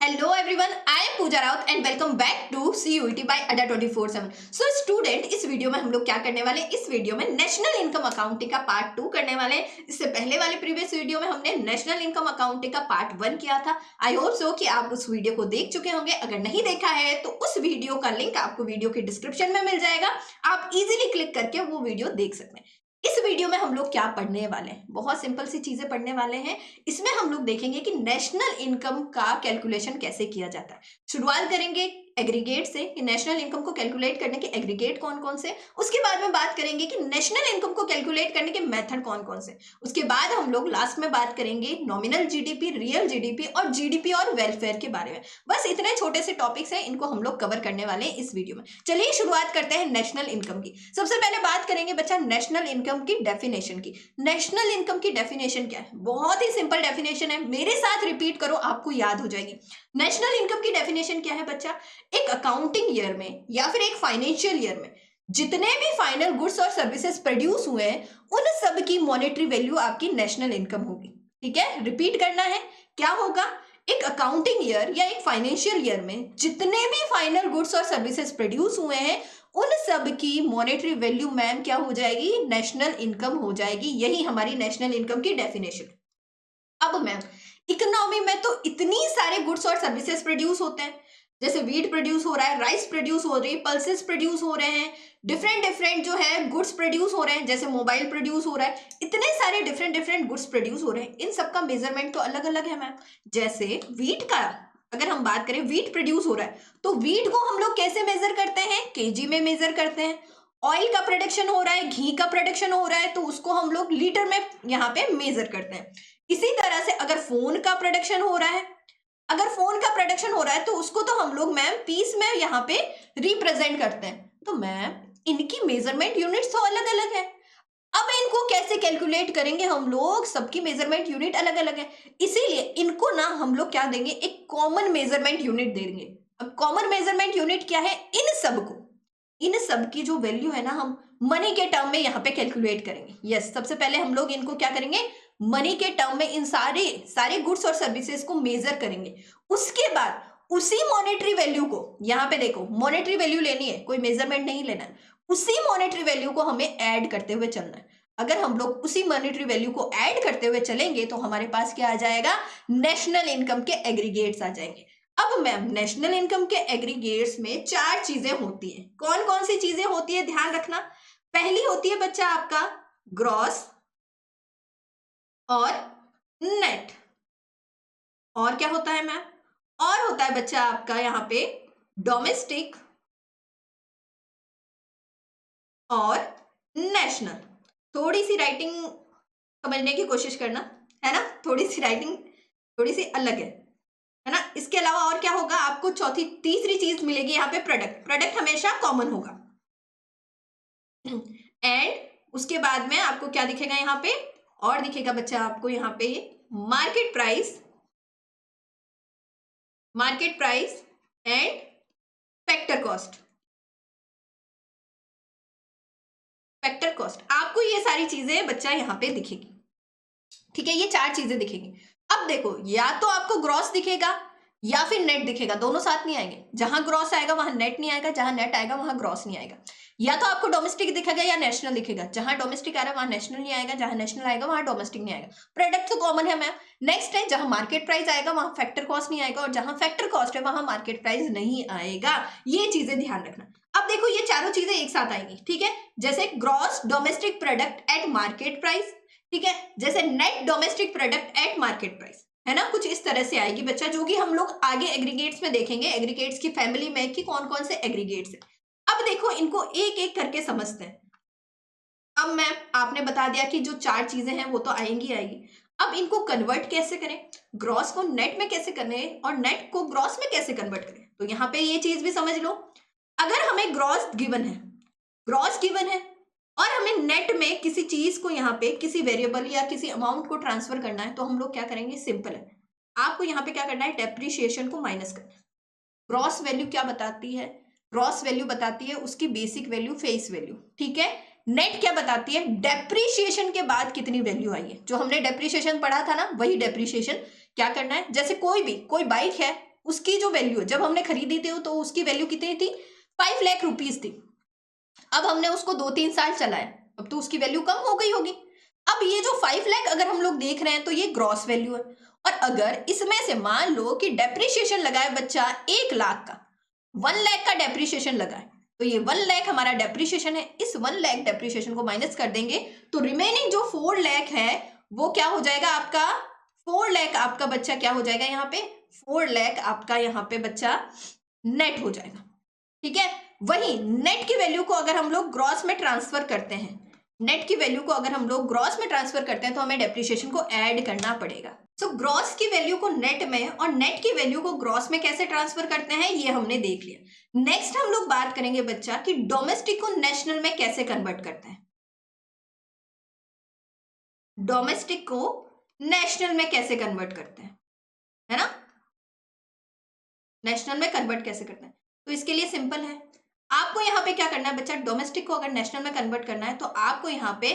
Hello everyone, I am Pooja Raut and welcome back to CUET by Ada 24/7। So student, इस video में हम लोग क्या करने वाले हैं? इस वीडियो में नेशनल इनकम अकाउंटिंग का पार्ट 2 करने वाले हैं। इससे पहले वाले प्रीवियस वीडियो में हमने नेशनल इनकम अकाउंटिंग का पार्ट 1 किया था। आई होप सो कि आप उस वीडियो को देख चुके होंगे। अगर नहीं देखा है तो उस वीडियो का लिंक आपको वीडियो के डिस्क्रिप्शन में मिल जाएगा, आप इजीली क्लिक करके वो वीडियो देख सकते हैं। इस वीडियो में हम लोग क्या पढ़ने वाले हैं? बहुत सिंपल सी चीजें पढ़ने वाले हैं। इसमें हम लोग देखेंगे कि नेशनल इनकम का कैलकुलेशन कैसे किया जाता है। शुरुआत करेंगे एग्रीगेट से कि नेशनल इनकम को कैलकुलेट करने के एग्रीगेट कौन कौन से। उसके बाद में बात करेंगे कि नेशनल इनकम को कैलकुलेट करने के मेथड कौन कौन से। उसके बाद हम लोग लास्ट में बात करेंगे नॉमिनल जीडीपी, रियल जीडीपी और जीडीपी और वेलफेयर के बारे में। बस इतने छोटे से टॉपिक्स हैं, इनको हम लोग कवर करने वाले हैं इस वीडियो में। चलिए शुरुआत करते हैं नेशनल इनकम की। सबसे पहले बात करेंगे बच्चा नेशनल इनकम की डेफिनेशन की। नेशनल इनकम की डेफिनेशन क्या है? बहुत ही सिंपल डेफिनेशन है, मेरे साथ रिपीट करो, आपको याद हो जाएगी। नेशनल इनकम की डेफिनेशन क्या है बच्चा? एक अकाउंटिंग ईयर में या फिर एक फाइनेंशियल ईयर में जितने भी फाइनल गुड्स और सर्विसेज प्रोड्यूस हुए हैं, उन सब की मॉनेटरी वैल्यू आपकी नेशनल इनकम होगी। ठीक है, रिपीट करना है। क्या होगा? एक अकाउंटिंग ईयर या एक फाइनेंशियल ईयर में जितने भी फाइनल गुड्स और सर्विसेज प्रोड्यूस हुए हैं, उन सब की मॉनेटरी वैल्यू मैम क्या हो जाएगी? नेशनल इनकम हो जाएगी। यही हमारी नेशनल इनकम की डेफिनेशन। अब मैम, इकोनॉमी में तो इतनी सारे गुड्स और सर्विसेज प्रोड्यूस होते हैं, जैसे वीट प्रोड्यूस हो रहा है, राइस प्रोड्यूस हो रही है, पल्सेस प्रोड्यूस हो रहे हैं, डिफरेंट जो है गुड्स प्रोड्यूस हो रहे हैं, जैसे मोबाइल प्रोड्यूस हो रहा है। इतने सारे डिफरेंट गुड्स प्रोड्यूस हो रहे हैं, इन सब का मेजरमेंट तो अलग अलग है मैम। जैसे वीट का अगर हम बात करें, वीट प्रोड्यूस हो रहा है तो वीट को हम लोग कैसे मेजर करते हैं? केजी में मेजर करते हैं। ऑयल का प्रोडक्शन हो रहा है, घी का प्रोडक्शन हो रहा है, तो उसको हम लोग लीटर में यहाँ पे मेजर करते हैं। इसी तरह से अगर फोन का प्रोडक्शन हो रहा है, तो उसको तो हम लोग मैम पीस में यहाँ पे रिप्रेजेंट करते हैं। तो मैम, इनकी मेजरमेंट यूनिट्स तो अलग अलग है। अब इनको कैसे कैलकुलेट करेंगे हम लोग? सबकी मेजरमेंट यूनिट अलग अलग है, इसीलिए इनको ना हम लोग क्या देंगे? एक कॉमन मेजरमेंट यूनिट देंगे। अब कॉमन मेजरमेंट यूनिट क्या है? इन सब की जो वैल्यू है ना, हम मनी के टर्म में यहाँ पे कैलकुलेट करेंगे। यस, सबसे पहले हम लोग इनको क्या करेंगे? मनी के टर्म में इन सारे गुड्स और सर्विसेज को मेजर करेंगे। उसके बाद उसी मॉनेटरी वैल्यू को, यहाँ पे देखो, मॉनेटरी वैल्यू लेनी है, कोई मेजरमेंट नहीं लेना है। उसी मॉनेटरी वैल्यू को हमें ऐड करते हुए चलना है। अगर हम लोग उसी मॉनेटरी वैल्यू को ऐड करते हुए चलेंगे तो हमारे पास क्या आ जाएगा? नेशनल इनकम के एग्रीगेट्स आ जाएंगे। अब मैम, नेशनल इनकम के एग्रीगेट्स में 4 चीजें होती हैं। कौन कौन सी चीजें होती है? ध्यान रखना। पहली होती है बच्चा आपका ग्रॉस और नेट। और क्या होता है मैम? और होता है बच्चा आपका यहाँ पे डोमेस्टिक और नेशनल। थोड़ी सी राइटिंग समझने की कोशिश करना, है ना? थोड़ी सी राइटिंग थोड़ी सी अलग है ना? इसके अलावा और क्या होगा? आपको तीसरी चीज मिलेगी यहाँ पे प्रोडक्ट हमेशा कॉमन होगा। एंड उसके बाद में आपको क्या दिखेगा यहाँ पे? और दिखेगा बच्चा आपको यहाँ पे market price and factor cost. आपको ये सारी चीजें बच्चा यहाँ पे दिखेगी। ठीक है, ये 4 चीजें दिखेगी। अब देखो, या तो आपको ग्रॉस दिखेगा या फिर नेट दिखेगा, दोनों साथ नहीं आएंगे। जहां ग्रॉस आएगा वहां नेट नहीं आएगा, जहां नेट आएगा वहां ग्रॉस नहीं आएगा। या तो आपको डोमेस्टिक दिखेगा या नेशनल दिखेगा। जहां डोमेस्टिक आ रहा है वहां नेशनल नहीं आएगा, जहां नेशनल आएगा वहां डोमेस्टिक नहीं आएगा। प्रोडक्ट तो कॉमन है मैम। नेक्स्ट है, जहां मार्केट प्राइस आएगा वहां फैक्टर कॉस्ट नहीं आएगा, और जहां फैक्टर कॉस्ट है वहां मार्केट प्राइस नहीं आएगा। ये चीजें ध्यान रखना। अब देखो, ये चारों चीजें एक साथ आएंगी। ठीक है, जैसे gross domestic product eight market price, ठीक है, जैसे net domestic product eight market price, है ना? कुछ इस तरह से आएगी बच्चा, जो कि हम लोग आगे एग्रीगेट्स में देखेंगे, एग्रीगेट्स की फैमिली में कि कौन कौन से एग्रीगेट्स है। अब देखो, इनको एक एक करके समझते हैं। अब मैम, आपने बता दिया कि जो 4 चीजें हैं वो तो आएंगी। अब इनको कन्वर्ट कैसे करें? ग्रॉस को नेट में कैसे करें और नेट को ग्रॉस में कैसे कन्वर्ट करें? तो यहाँ पे ये चीज भी समझ लो। अगर हमें ग्रॉस गिवन है और हमें नेट में किसी चीज को यहाँ पे किसी वेरिएबल या किसी अमाउंट को ट्रांसफर करना है, तो हम लोग क्या करेंगे? सिंपल है, आपको यहाँ पे क्या करना है? डेप्रिशिएशन को माइनस करना है। ग्रॉस वैल्यू क्या बताती है? ग्रॉस वैल्यू बताती है उसकी बेसिक वैल्यू, फेस वैल्यू। ठीक है, नेट क्या बताती है? डेप्रिशिएशन के बाद कितनी वैल्यू आई है। जो हमने डेप्रिशिएशन पढ़ा था ना, वही डेप्रिशिएशन क्या करना है। जैसे कोई बाइक है, उसकी जो वैल्यू जब हमने खरीदी थी तो उसकी वैल्यू कितनी थी, 5 लाख रुपीज थी। अब हमने उसको 2-3 साल चलाया, अब तो उसकी वैल्यू कम हो गई होगी। अब ये जो 5 लाख अगर हम लोग देख रहे हैं तो ये ग्रॉस वैल्यू है, और अगर इसमें से मान लो कि डेप्रिसिएशन लगाए बच्चा 1 लाख का, 1 लाख का डेप्रिसिएशन लगाए, तो ये 1 लाख हमारा डेप्रिसिएशन है। इस 1 लाख डेप्रिसिएशन को माइनस कर देंगे तो रिमेनिंग जो 4 लाख है वो क्या हो जाएगा आपका, 4 लाख आपका बच्चा क्या हो जाएगा यहाँ पे, 4 लाख आपका यहाँ पे बच्चा नेट हो जाएगा। ठीक है, वही नेट की वैल्यू को अगर हम लोग ग्रॉस में ट्रांसफर करते हैं, नेट की वैल्यू को अगर हम लोग ग्रॉस में ट्रांसफर करते हैं तो हमें डेप्रिसिएशन को ऐड करना पड़ेगा। सो ग्रॉस की वैल्यू को नेट में और नेट की वैल्यू को ग्रॉस में कैसे ट्रांसफर करते हैं ये हमने देख लिया। नेक्स्ट हम लोग बात करेंगे बच्चा कि डोमेस्टिक को नेशनल में कैसे कन्वर्ट करते हैं, डोमेस्टिक को नेशनल में कैसे कन्वर्ट करते हैं, है ना, नेशनल में कन्वर्ट कैसे करते हैं। तो इसके लिए सिंपल है, आपको यहाँ पे क्या करना है बच्चा, डोमेस्टिक को अगर नेशनल में कन्वर्ट करना है तो आपको यहाँ पे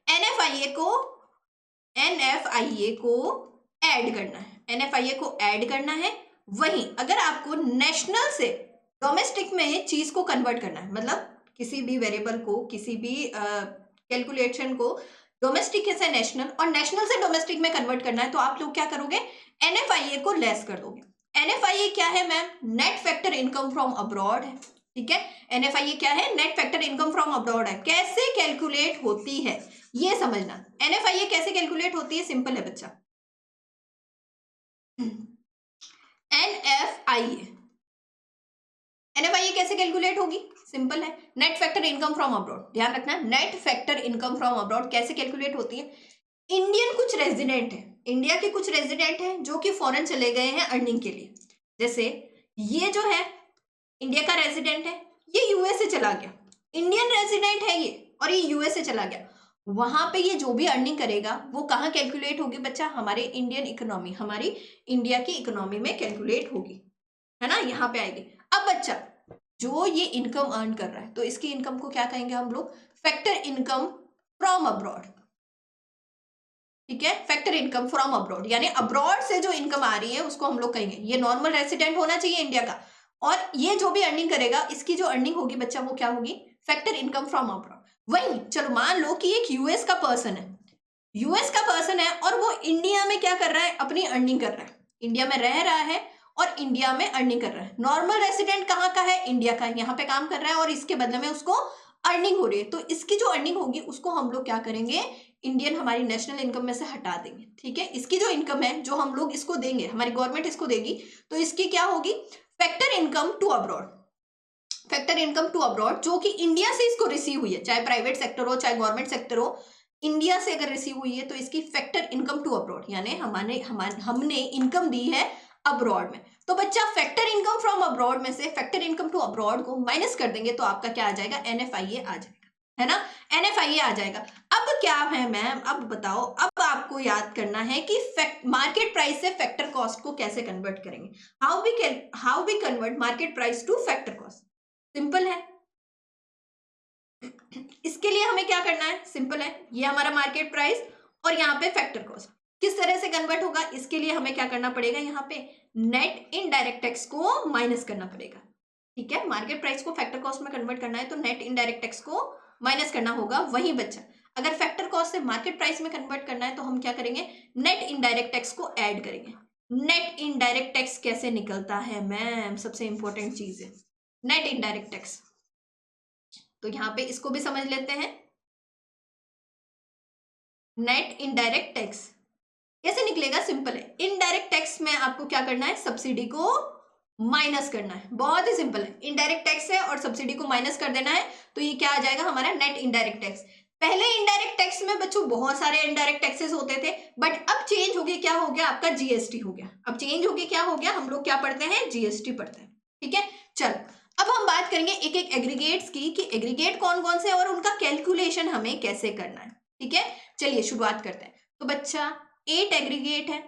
एनएफआईए को ऐड करना है, एनएफआईए को ऐड करना है। वहीं अगर आपको नेशनल से डोमेस्टिक में चीज को कन्वर्ट करना है, मतलब किसी भी वेरिएबल को, किसी भी कैलकुलेशन को डोमेस्टिक से नेशनल और नेशनल से डोमेस्टिक में कन्वर्ट करना है, तो आप लोग क्या करोगे, एनएफआईए को लेस कर दोगे। एनएफआईए क्या है ma'am, net factor income from abroad है। ठीक है, एनएफआईए क्या है, net factor income from abroad है। कैसे कैलकुलेट होती है ये समझना, एनएफआईए कैसे कैलकुलेट होती है, सिंपल है बच्चा। एनएफआईए एनएफआईए कैसे कैलकुलेट होगी, सिंपल है, net factor income from abroad. ध्यान रखना, net factor income from abroad कैसे कैलकुलेट होती है, इंडियन कुछ रेजिडेंट है, इंडिया के कुछ रेजिडेंट हैं जो कि फॉरेन चले गए हैं अर्निंग के लिए। जैसे ये जो है इंडिया का रेजिडेंट है, ये यूएस से चला गया, इंडियन रेजिडेंट है ये और ये यूएस से चला गया। वहां पे ये जो भी अर्निंग करेगा वो कहाँ कैलकुलेट होगी बच्चा, हमारे इंडियन इकोनॉमी, हमारी इंडिया की इकोनॉमी में कैलकुलेट होगी, है ना, यहाँ पे आएगी। अब बच्चा जो ये इनकम अर्न कर रहा है तो इसकी इनकम को क्या कहेंगे हम लोग, फैक्टर इनकम फ्रॉम अब्रॉड। ठीक है, फैक्टर इनकम फ्रॉम अब्रॉड, यानी अब्रॉड से जो इनकम आ रही है उसको हम लोग कहेंगे, ये नॉर्मल रेसिडेंट होना चाहिए इंडिया का, और ये जो भी अर्निंग करेगा इसकी जो अर्निंग होगी बच्चा वो क्या होगी, फैक्टर इनकम फ्रॉम अब्रॉड। वही चलो मान लो कि एक यूएस का पर्सन है, यूएस का पर्सन है और वो इंडिया में क्या कर रहा है, अपनी अर्निंग कर रहा है, इंडिया में रह रहा है और इंडिया में अर्निंग कर रहा है। नॉर्मल रेसिडेंट कहाँ का है, इंडिया का, यहाँ पे काम कर रहा है और इसके बदले में उसको अर्निंग हो रही है, तो इसकी जो अर्निंग होगी उसको हम लोग क्या करेंगे, इंडियन हमारी नेशनल इनकम में से हटा देंगे। ठीक है, इसकी जो इनकम है जो हम लोग इसको देंगे, हमारी गवर्नमेंट इसको देगी, तो इसकी क्या होगी, factor income to abroad. Factor income to abroad जो कि इंडिया से इसको रिसीव हुई है, चाहे प्राइवेट सेक्टर हो चाहे गवर्नमेंट सेक्टर हो, इंडिया से अगर रिसीव हुई है तो इसकी फैक्टर इनकम टू अब्रॉड, यानी हमने इनकम दी है अब्रॉड में। तो बच्चा फैक्टर इनकम फ्रॉम अब्रॉड में से फैक्टर इनकम टू अब्रॉड को माइनस कर देंगे तो आपका क्या आ जाएगा, एनएफआईए आ जाएगा, है ना, एनएफआईए आ जाएगा। अब क्या है मैम, अब बताओ, अब आपको याद करना है कि मार्केट प्राइस से फैक्टर कॉस्ट को कैसे कन्वर्ट करेंगे, how we convert market price to factor cost. Simple है, इसके लिए हमें क्या करना है, सिंपल है, ये हमारा मार्केट प्राइस और यहाँ पे फैक्टर कॉस्ट किस तरह से कन्वर्ट होगा, इसके लिए हमें क्या करना पड़ेगा, यहाँ पे नेट इनडायरेक्ट टैक्स को माइनस करना पड़ेगा। ठीक है, मार्केट प्राइस को फैक्टर कॉस्ट में कन्वर्ट करना है तो नेट इनडायरेक्ट टैक्स को माइनस करना होगा। वही बच्चा अगर फैक्टर कॉस्ट से मार्केट प्राइस में कन्वर्ट करना है तो हम क्या करेंगे, नेट इनडायरेक्ट टैक्स को ऐड करेंगे। नेट इनडायरेक्ट टैक्स कैसे निकलता है मैम, सबसे इंपॉर्टेंट चीज है नेट इनडायरेक्ट टैक्स, तो यहाँ पे इसको भी समझ लेते हैं। नेट इनडायरेक्ट टैक्स कैसे निकलेगा, सिंपल है, इनडायरेक्ट टैक्स में आपको क्या करना है, सब्सिडी को माइनस करना है, बहुत ही सिंपल है, इनडायरेक्ट टैक्स है और सब्सिडी को माइनस कर देना है, तो ये क्या आ जाएगा हमारा नेट इनडायरेक्ट टैक्स। पहले इनडायरेक्ट टैक्स में बच्चों बहुत सारे इनडायरेक्ट टैक्सेस होते थे, बट अब चेंज हो गया, क्या हो गया आपका, जीएसटी हो गया। अब चेंज हो गया, क्या हो गया, हम लोग क्या पढ़ते हैं, जीएसटी पढ़ते हैं। ठीक है, चलो अब हम बात करेंगे एक एक एग्रीगेट्स की, कि एग्रीगेट कौन कौन से और उनका कैलकुलेशन हमें कैसे करना है। ठीक है, चलिए शुरुआत करते हैं। तो बच्चा 8 एग्रीगेट है,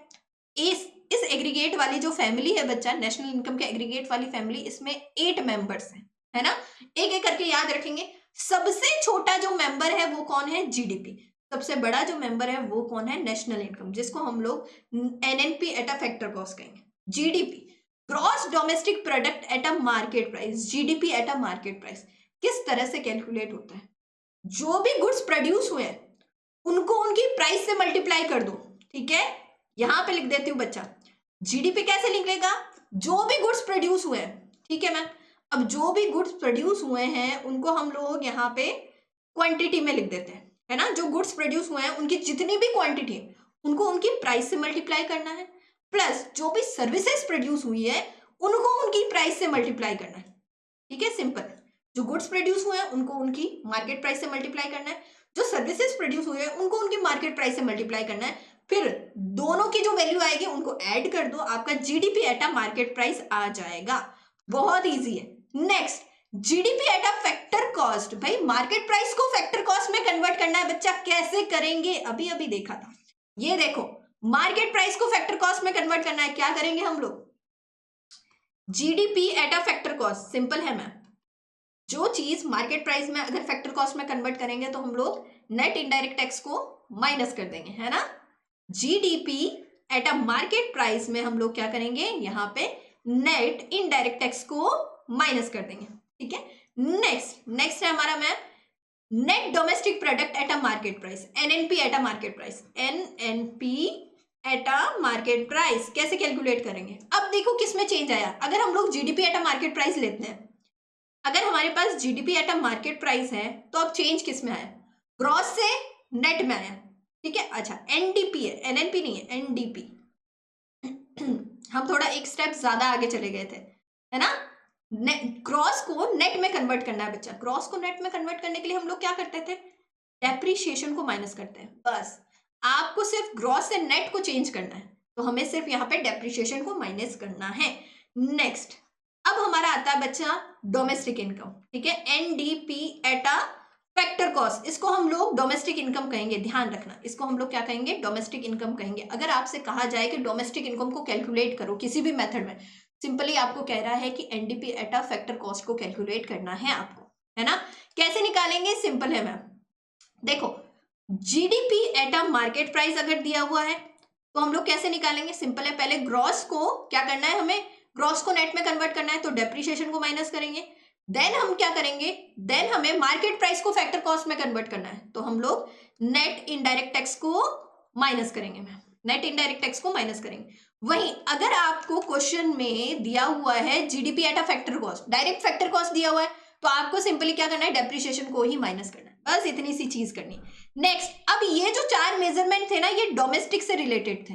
इस एग्रीगेट वाली जो फैमिली है बच्चा, नेशनल इनकम के एग्रीगेट वाली फैमिली, इसमें 8 मेंबर्स हैं, है ना, एक एक करके याद रखेंगे। सबसे छोटा जो मेंबर है वो कौन है, जीडीपी। सबसे बड़ा जो मेंबर है वो कौन है, नेशनल इनकम, जिसको हम लोग NNP at a factor cost कहेंगे, GDP. Gross domestic product at a market price, GDP at a market price किस तरह से कैलकुलेट होता है? जो भी गुड्स प्रोड्यूस हुए हैं उनको उनकी प्राइस से मल्टीप्लाई कर दो, ठीक है? यहां पे लिख देती हूँ बच्चा, जीडीपी कैसे निकलेगा? जो भी गुड्स प्रोड्यूस हुए हैं, ठीक है मैम। अब जो भी गुड्स प्रोड्यूस हुए हैं उनको हम लोग यहाँ पे क्वांटिटी में लिख देते हैं, है ना? जो गुड्स प्रोड्यूस हुए हैं उनकी जितनी भी क्वांटिटी है उनको उनकी प्राइस से मल्टीप्लाई करना है, प्लस जो भी सर्विसेज प्रोड्यूस हुई है उनको उनकी प्राइस से मल्टीप्लाई करना है, ठीक है? सिंपल। जो गुड्स प्रोड्यूस हुए हैं उनको उनकी मार्केट प्राइस से मल्टीप्लाई करना है, जो सर्विसेज प्रोड्यूस हुए हैं उनको उनकी मार्केट प्राइस से मल्टीप्लाई करना है, फिर दोनों की जो वैल्यू आएगी उनको ऐड कर दो, आपका GDP at a market price आ जाएगा। बहुत इजी है। Next, GDP at a factor cost. भाई मार्केट प्राइस को फैक्टर कॉस्ट में कन्वर्ट करना है बच्चा, कैसे करेंगे? अभी अभी देखा था। ये देखो, मार्केट प्राइस को फैक्टर कॉस्ट में कन्वर्ट करना है, क्या करेंगे हम लोग? GDP at a factor cost, simple है मैम। जो चीज मार्केट प्राइस में अगर फैक्टर कॉस्ट में कन्वर्ट करेंगे तो हम लोग नेट इनडायरेक्ट टैक्स को माइनस कर देंगे, है ना? GDP at a market price में हम लोग क्या करेंगे? यहाँ पे नेट इनडायरेक्ट टैक्स को माइनस कर देंगे, ठीक है? नेक्स्ट है हमारा ma'am net domestic product at a market price, NNP at a market price, NNP at a market price कैसे कैलकुलेट करेंगे? अब देखो किस में चेंज आया। अगर हम लोग GDP at a market price लेते हैं, अगर हमारे पास GDP at a market price है तो अब चेंज किस में आया? ग्रॉस से नेट में आया, ठीक है? अच्छा, एनडीपी है, एनएनपी नहीं है, एनडीपी। हम थोड़ा एक स्टेप ज्यादा आगे चले गए थे, है ना? ग्रॉस को नेट में कन्वर्ट करना है बच्चा। ग्रॉस को नेट में कन्वर्ट करने के लिए हम लोग क्या करते थे? डेप्रीशिएशन को माइनस करते हैं, बस। आपको सिर्फ ग्रॉस से नेट को चेंज करना है, तो हमें सिर्फ यहाँ पे डेप्रीशिएशन को माइनस करना है। नेक्स्ट, अब हमारा आता है बच्चा डोमेस्टिक इनकम, ठीक है? NDP at a factor cost, इसको हम लोग डोमेस्टिक इनकम कहेंगे, ध्यान रखना। इसको हम लोग क्या कहेंगे? डोमेस्टिक इनकम कहेंगे। अगर आपसे कहा जाए कि डोमेस्टिक इनकम को कैलकुलेट करो किसी भी मेथड में, सिंपली आपको कह रहा है कि NDP at a factor cost को कैलकुलेट करना है आपको, है ना? कैसे निकालेंगे? सिंपल है मैम। देखो, GDP at a market price अगर दिया हुआ है तो हम लोग कैसे निकालेंगे? सिंपल है, पहले ग्रॉस को क्या करना है? हमें ग्रॉस को नेट में कन्वर्ट करना है, तो डेप्रीशिएशन को माइनस करेंगे। देन हम क्या करेंगे? देन हमें मार्केट प्राइस को फैक्टर कॉस्ट में कन्वर्ट करना है, तो हम लोग नेट इनडायरेक्ट टैक्स को माइनस करेंगे मैम, नेट इनडायरेक्ट टैक्स को माइनस करेंगे। वहीं अगर आपको क्वेश्चन में दिया हुआ है GDP at a factor cost, direct factor cost दिया हुआ है, तो आपको सिंपली क्या करना है? डेप्रीशिएशन को ही माइनस करना है, बस इतनी सी चीज करनी। नेक्स्ट, अब ये जो चार मेजरमेंट थे ना, ये डोमेस्टिक से रिलेटेड थे,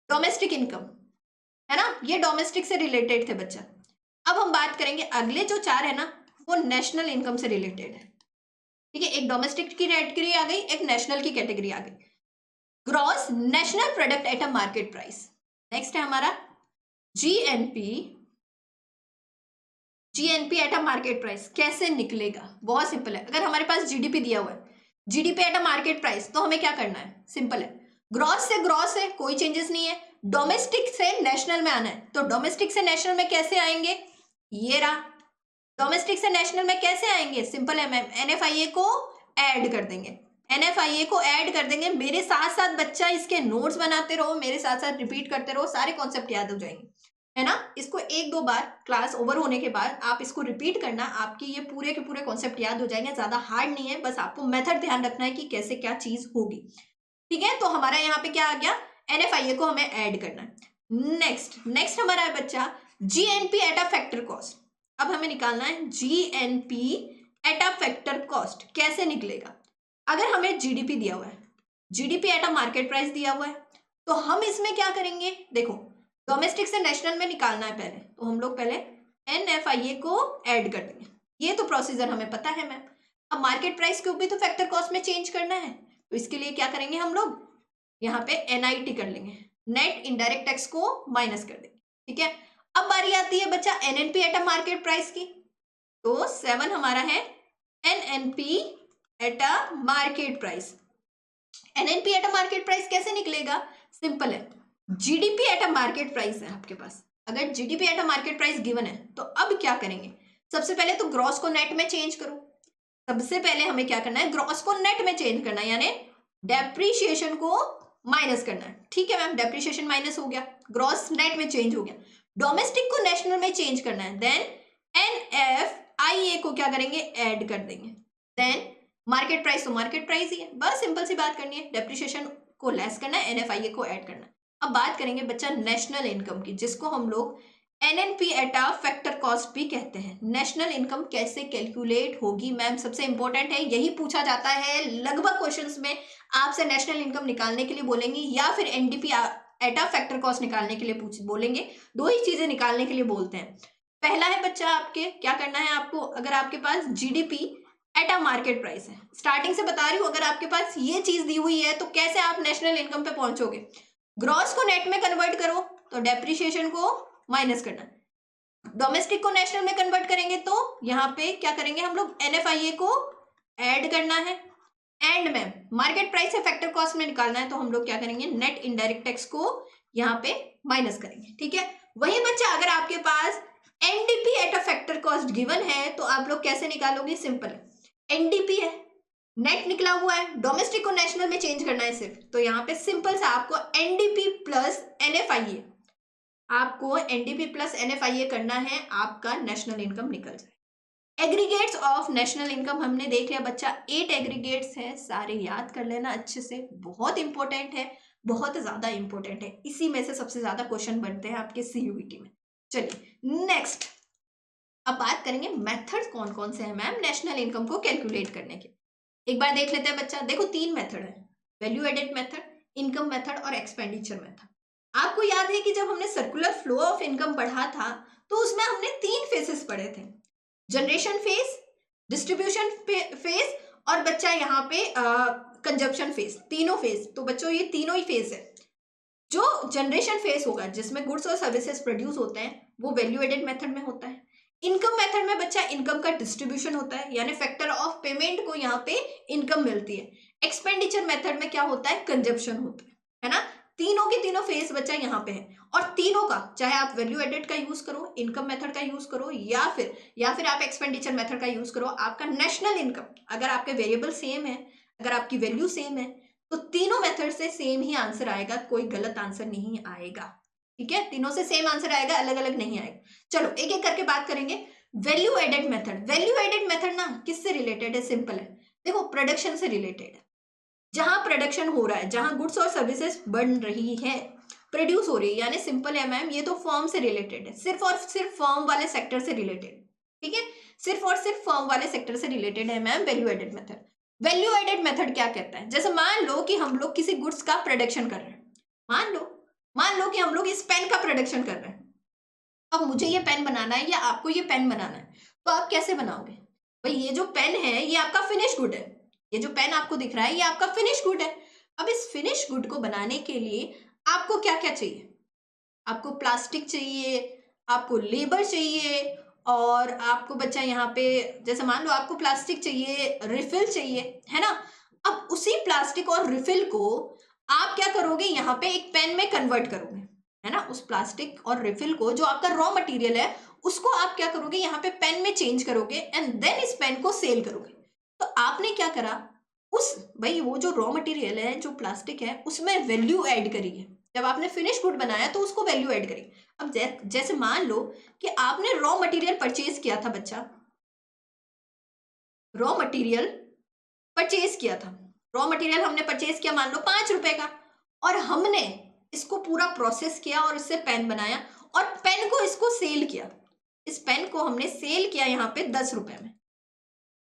डोमेस्टिक इनकम, है ना? ये डोमेस्टिक से रिलेटेड थे बच्चा। अब हम बात करेंगे अगले जो चार है ना, वो नेशनल इनकम से रिलेटेड है, ठीक है? एक डोमेस्टिक की कैटेगरी आ गई, एक नेशनल की कैटेगरी आ गई। Gross national product at a market price. Next है हमारा GNP, GNP eight a market price कैसे निकलेगा? बहुत सिंपल है। अगर हमारे पास जीडीपी दिया हुआ है, GDP at a market price, तो हमें क्या करना है? सिंपल है, ग्रॉस से ग्रॉस है, कोई चेंजेस नहीं है। डोमेस्टिक से नेशनल में आना है, तो डोमेस्टिक से नेशनल में कैसे आएंगे? ये रहा, डोमेस्टिक से नेशनल में कैसे आएंगे? सिंपल है मैम, एनएफआईए को ऐड कर देंगे, एनएफआईए को ऐड कर देंगे। मेरे साथ साथ बच्चा इसके नोट्स बनाते रहो, मेरे साथ साथ रिपीट करते रहो, सारे कॉन्सेप्ट याद हो जाएंगे, है ना? इसको एक दो बार क्लास ओवर होने के बाद आप इसको रिपीट करना, आपकी ये पूरे के पूरे कॉन्सेप्ट याद हो जाएंगे। ज्यादा हार्ड नहीं है, बस आपको मेथड ध्यान रखना है कि कैसे क्या चीज होगी, ठीक है? तो हमारा यहाँ पे क्या आ गया? एनएफआईए को हमें ऐड करना है। नेक्स्ट हमारा है बच्चा GNP eight a factor cost. अब हमें निकालना है GNP eight a factor cost, कैसे निकलेगा? अगर हमें जीडीपी दिया हुआ है, GDP at a market price दिया हुआ है, तो हम इसमें क्या करेंगे? देखो, डोमेस्टिक से नेशनल में निकालना है पहले, तो हम लोग पहले एनएफआईए को ऐड कर देंगे। ये तो प्रोसीजर हमें पता है मैम। अब मार्केट प्राइस को भी तो फैक्टर कॉस्ट में चेंज करना है, तो इसके लिए क्या करेंगे? हम लोग यहाँ पे एनआईटी कर लेंगे, नेट इनडायरेक्ट टैक्स को माइनस कर देंगे, ठीक है? अब बारी आती है बच्चा NNP at a market price की, तो 7 हमारा है NNP at a market price. NNP at a market price कैसे निकलेगा? सिंपल है, GDP at a market price है आपके पास। अगर GDP at a market price given है, तो अब क्या करेंगे? सबसे पहले तो ग्रॉस को नेट में चेंज करो। सबसे पहले हमें क्या करना है? ग्रॉस को नेट में चेंज करना है, यानी डेप्रीशिएशन को माइनस करना है, ठीक है मैम? डेप्रीशिएशन माइनस हो गया, ग्रॉस नेट में चेंज हो गया। डोमेस्टिक को नेशनल में चेंज करना है, देन NFIA को क्या करेंगे, ऐड कर देंगे। देन मार्केट प्राइस तो मार्केट प्राइस ही है, बस सिंपल सी बात करनी है, डेप्रिसिएशन को लेस करना है, NFIA को ऐड करना है। अब बात करेंगे बच्चा नेशनल इनकम की, जिसको हम लोग NNP एटा फैक्टर कॉस्ट भी कहते हैं। नेशनल इनकम कैसे कैलकुलेट होगी मैम, सबसे इंपॉर्टेंट है, यही पूछा जाता है लगभग क्वेश्चंस में। आपसे नेशनल इनकम निकालने के लिए बोलेंगे या फिर NDP एटा फैक्टर कॉस्ट निकालने के लिए बोलेंगे, दो ही चीजें निकालने के लिए बोलते हैं। पहला है बच्चा, आपके क्या करना है, आपको अगर आपके पास GDP एटा मार्केट प्राइस है, स्टार्टिंग से बता रही हूँ, अगर आपके पास ये चीज दी हुई है तो कैसे आप नेशनल इनकम पे पहुंचोगे, ग्रॉस को नेट में कन्वर्ट करो तो डेप्रिसिएशन को माइनस करना, डोमेस्टिक को नेशनल में कन्वर्ट करेंगे तो यहाँ पे क्या करेंगे हम लोग, NFIA को ऐड करना है, एंड में मार्केट प्राइस से फैक्टर कॉस्ट में निकालना है तो हम लोग क्या करेंगे, नेट इनडायरेक्ट टैक्स को यहाँ पे माइनस करेंगे। ठीक है, वही बच्चा अगर आपके पास NDP eight a factor cost given है तो आप लोग कैसे निकालोगे, सिंपल है, NDP है, नेट निकला हुआ है, डोमेस्टिक को नेशनल में चेंज करना है सिर्फ, तो यहाँ पे सिंपल सा आपको NDP प्लस NFIA, आपको NDP प्लस NFIA करना है, आपका नेशनल इनकम निकल जाए। एग्रीगेट्स ऑफ नेशनल इनकम हमने देख लिया बच्चा, 8 एग्रीगेट्स हैं, सारे याद कर लेना अच्छे से, बहुत इंपॉर्टेंट है, बहुत ज्यादा इंपॉर्टेंट है, इसी में से सबसे ज्यादा क्वेश्चन बनते हैं आपके CUET में। चलिए नेक्स्ट, अब बात करेंगे मेथड्स कौन कौन से हैं मैम नेशनल इनकम को कैलकुलेट करने के। एक बार देख लेते हैं बच्चा, देखो 3 मेथड है, value added method, income method और एक्सपेंडिचर मेथड। आपको याद है कि जब हमने सर्कुलर फ्लो ऑफ इनकम पढ़ा था तो उसमें हमने 3 फेसेस पढ़े थे, जनरेशन फेज, डिस्ट्रीब्यूशन फेज और बच्चा यहाँ पे कंजप्शन फेज, तीनों फेज। तो बच्चों ये तीनों ही फेज है। जो जनरेशन फेज होगा जिसमें गुड्स और सर्विसेज प्रोड्यूस होते हैं वो वैल्यू एडेड मेथड में होता है। इनकम मेथड में बच्चा इनकम का डिस्ट्रीब्यूशन होता है, यानी फैक्टर ऑफ पेमेंट को यहाँ पे इनकम मिलती है। एक्सपेंडिचर मेथड में क्या होता है, कंजप्शन होता है ना। तीनों के तीनों फेज बच्चा यहाँ पे है, और तीनों का चाहे आप वैल्यू एडेड का यूज करो, इनकम मेथड का यूज करो, या फिर आप एक्सपेंडिचर मेथड का यूज करो, आपका नेशनल इनकम, अगर आपके वेरिएबल सेम है, अगर आपकी वैल्यू सेम है, तो तीनों मेथड से सेम ही आंसर आएगा, कोई गलत आंसर नहीं आएगा। ठीक है, तीनों से सेम आंसर आएगा, अलग अलग नहीं आएगा। चलो एक एक करके बात करेंगे। Value added method, value added method ना किससे रिलेटेड है, सिंपल है, देखो प्रोडक्शन से रिलेटेड है। जहां प्रोडक्शन हो रहा है, जहां गुड्स और सर्विसेज बन रही है, प्रोड्यूस हो रही है, यानी सिंपल है मैम, ये तो फर्म से रिलेटेड है, सिर्फ और सिर्फ फर्म वाले सेक्टर से रिलेटेड। ठीक है, सिर्फ और सिर्फ फर्म वाले सेक्टर से रिलेटेड है ma'am value added method. Value added method क्या कहता है, जैसे मान लो कि हम लोग किसी गुड्स का प्रोडक्शन कर रहे हैं, मान लो कि हम लोग इस पेन का प्रोडक्शन कर रहे हैं। अब मुझे ये पेन बनाना है या आपको ये पेन बनाना है, तो आप कैसे बनाओगे, भाई ये जो पेन है ये आपका फिनिश गुड है, ये जो पेन आपको दिख रहा है ये आपका फिनिश गुड है। अब इस फिनिश गुड को बनाने के लिए आपको क्या क्या चाहिए, आपको प्लास्टिक चाहिए, आपको लेबर चाहिए, और आपको बच्चा यहाँ पे जैसे मान लो आपको प्लास्टिक चाहिए, रिफिल चाहिए, है ना। अब उसी प्लास्टिक और रिफिल को आप क्या करोगे, यहाँ पे एक पेन में कन्वर्ट करोगे, है ना। उस प्लास्टिक और रिफिल को, जो आपका रॉ मटेरियल है, उसको आप क्या करोगे, यहाँ पे पेन में चेंज करोगे, एंड देन इस पेन को सेल करोगे। तो आपने क्या करा, उस भाई वो जो रॉ मटेरियल है, जो प्लास्टिक है, उसमें वैल्यू ऐड करी है। जब आपने फिनिश गुड बनाया तो उसको वैल्यू ऐड करी। अब जैसे मान लो कि आपने रॉ मटेरियल परचेज किया था बच्चा, रॉ मटेरियल परचेज किया था, रॉ मटेरियल हमने परचेज किया मान लो 5 रुपए का, और हमने इसको पूरा प्रोसेस किया और इससे पेन बनाया, और पेन को इसको सेल किया, इस पेन को हमने सेल किया यहाँ पे 10 रुपए में।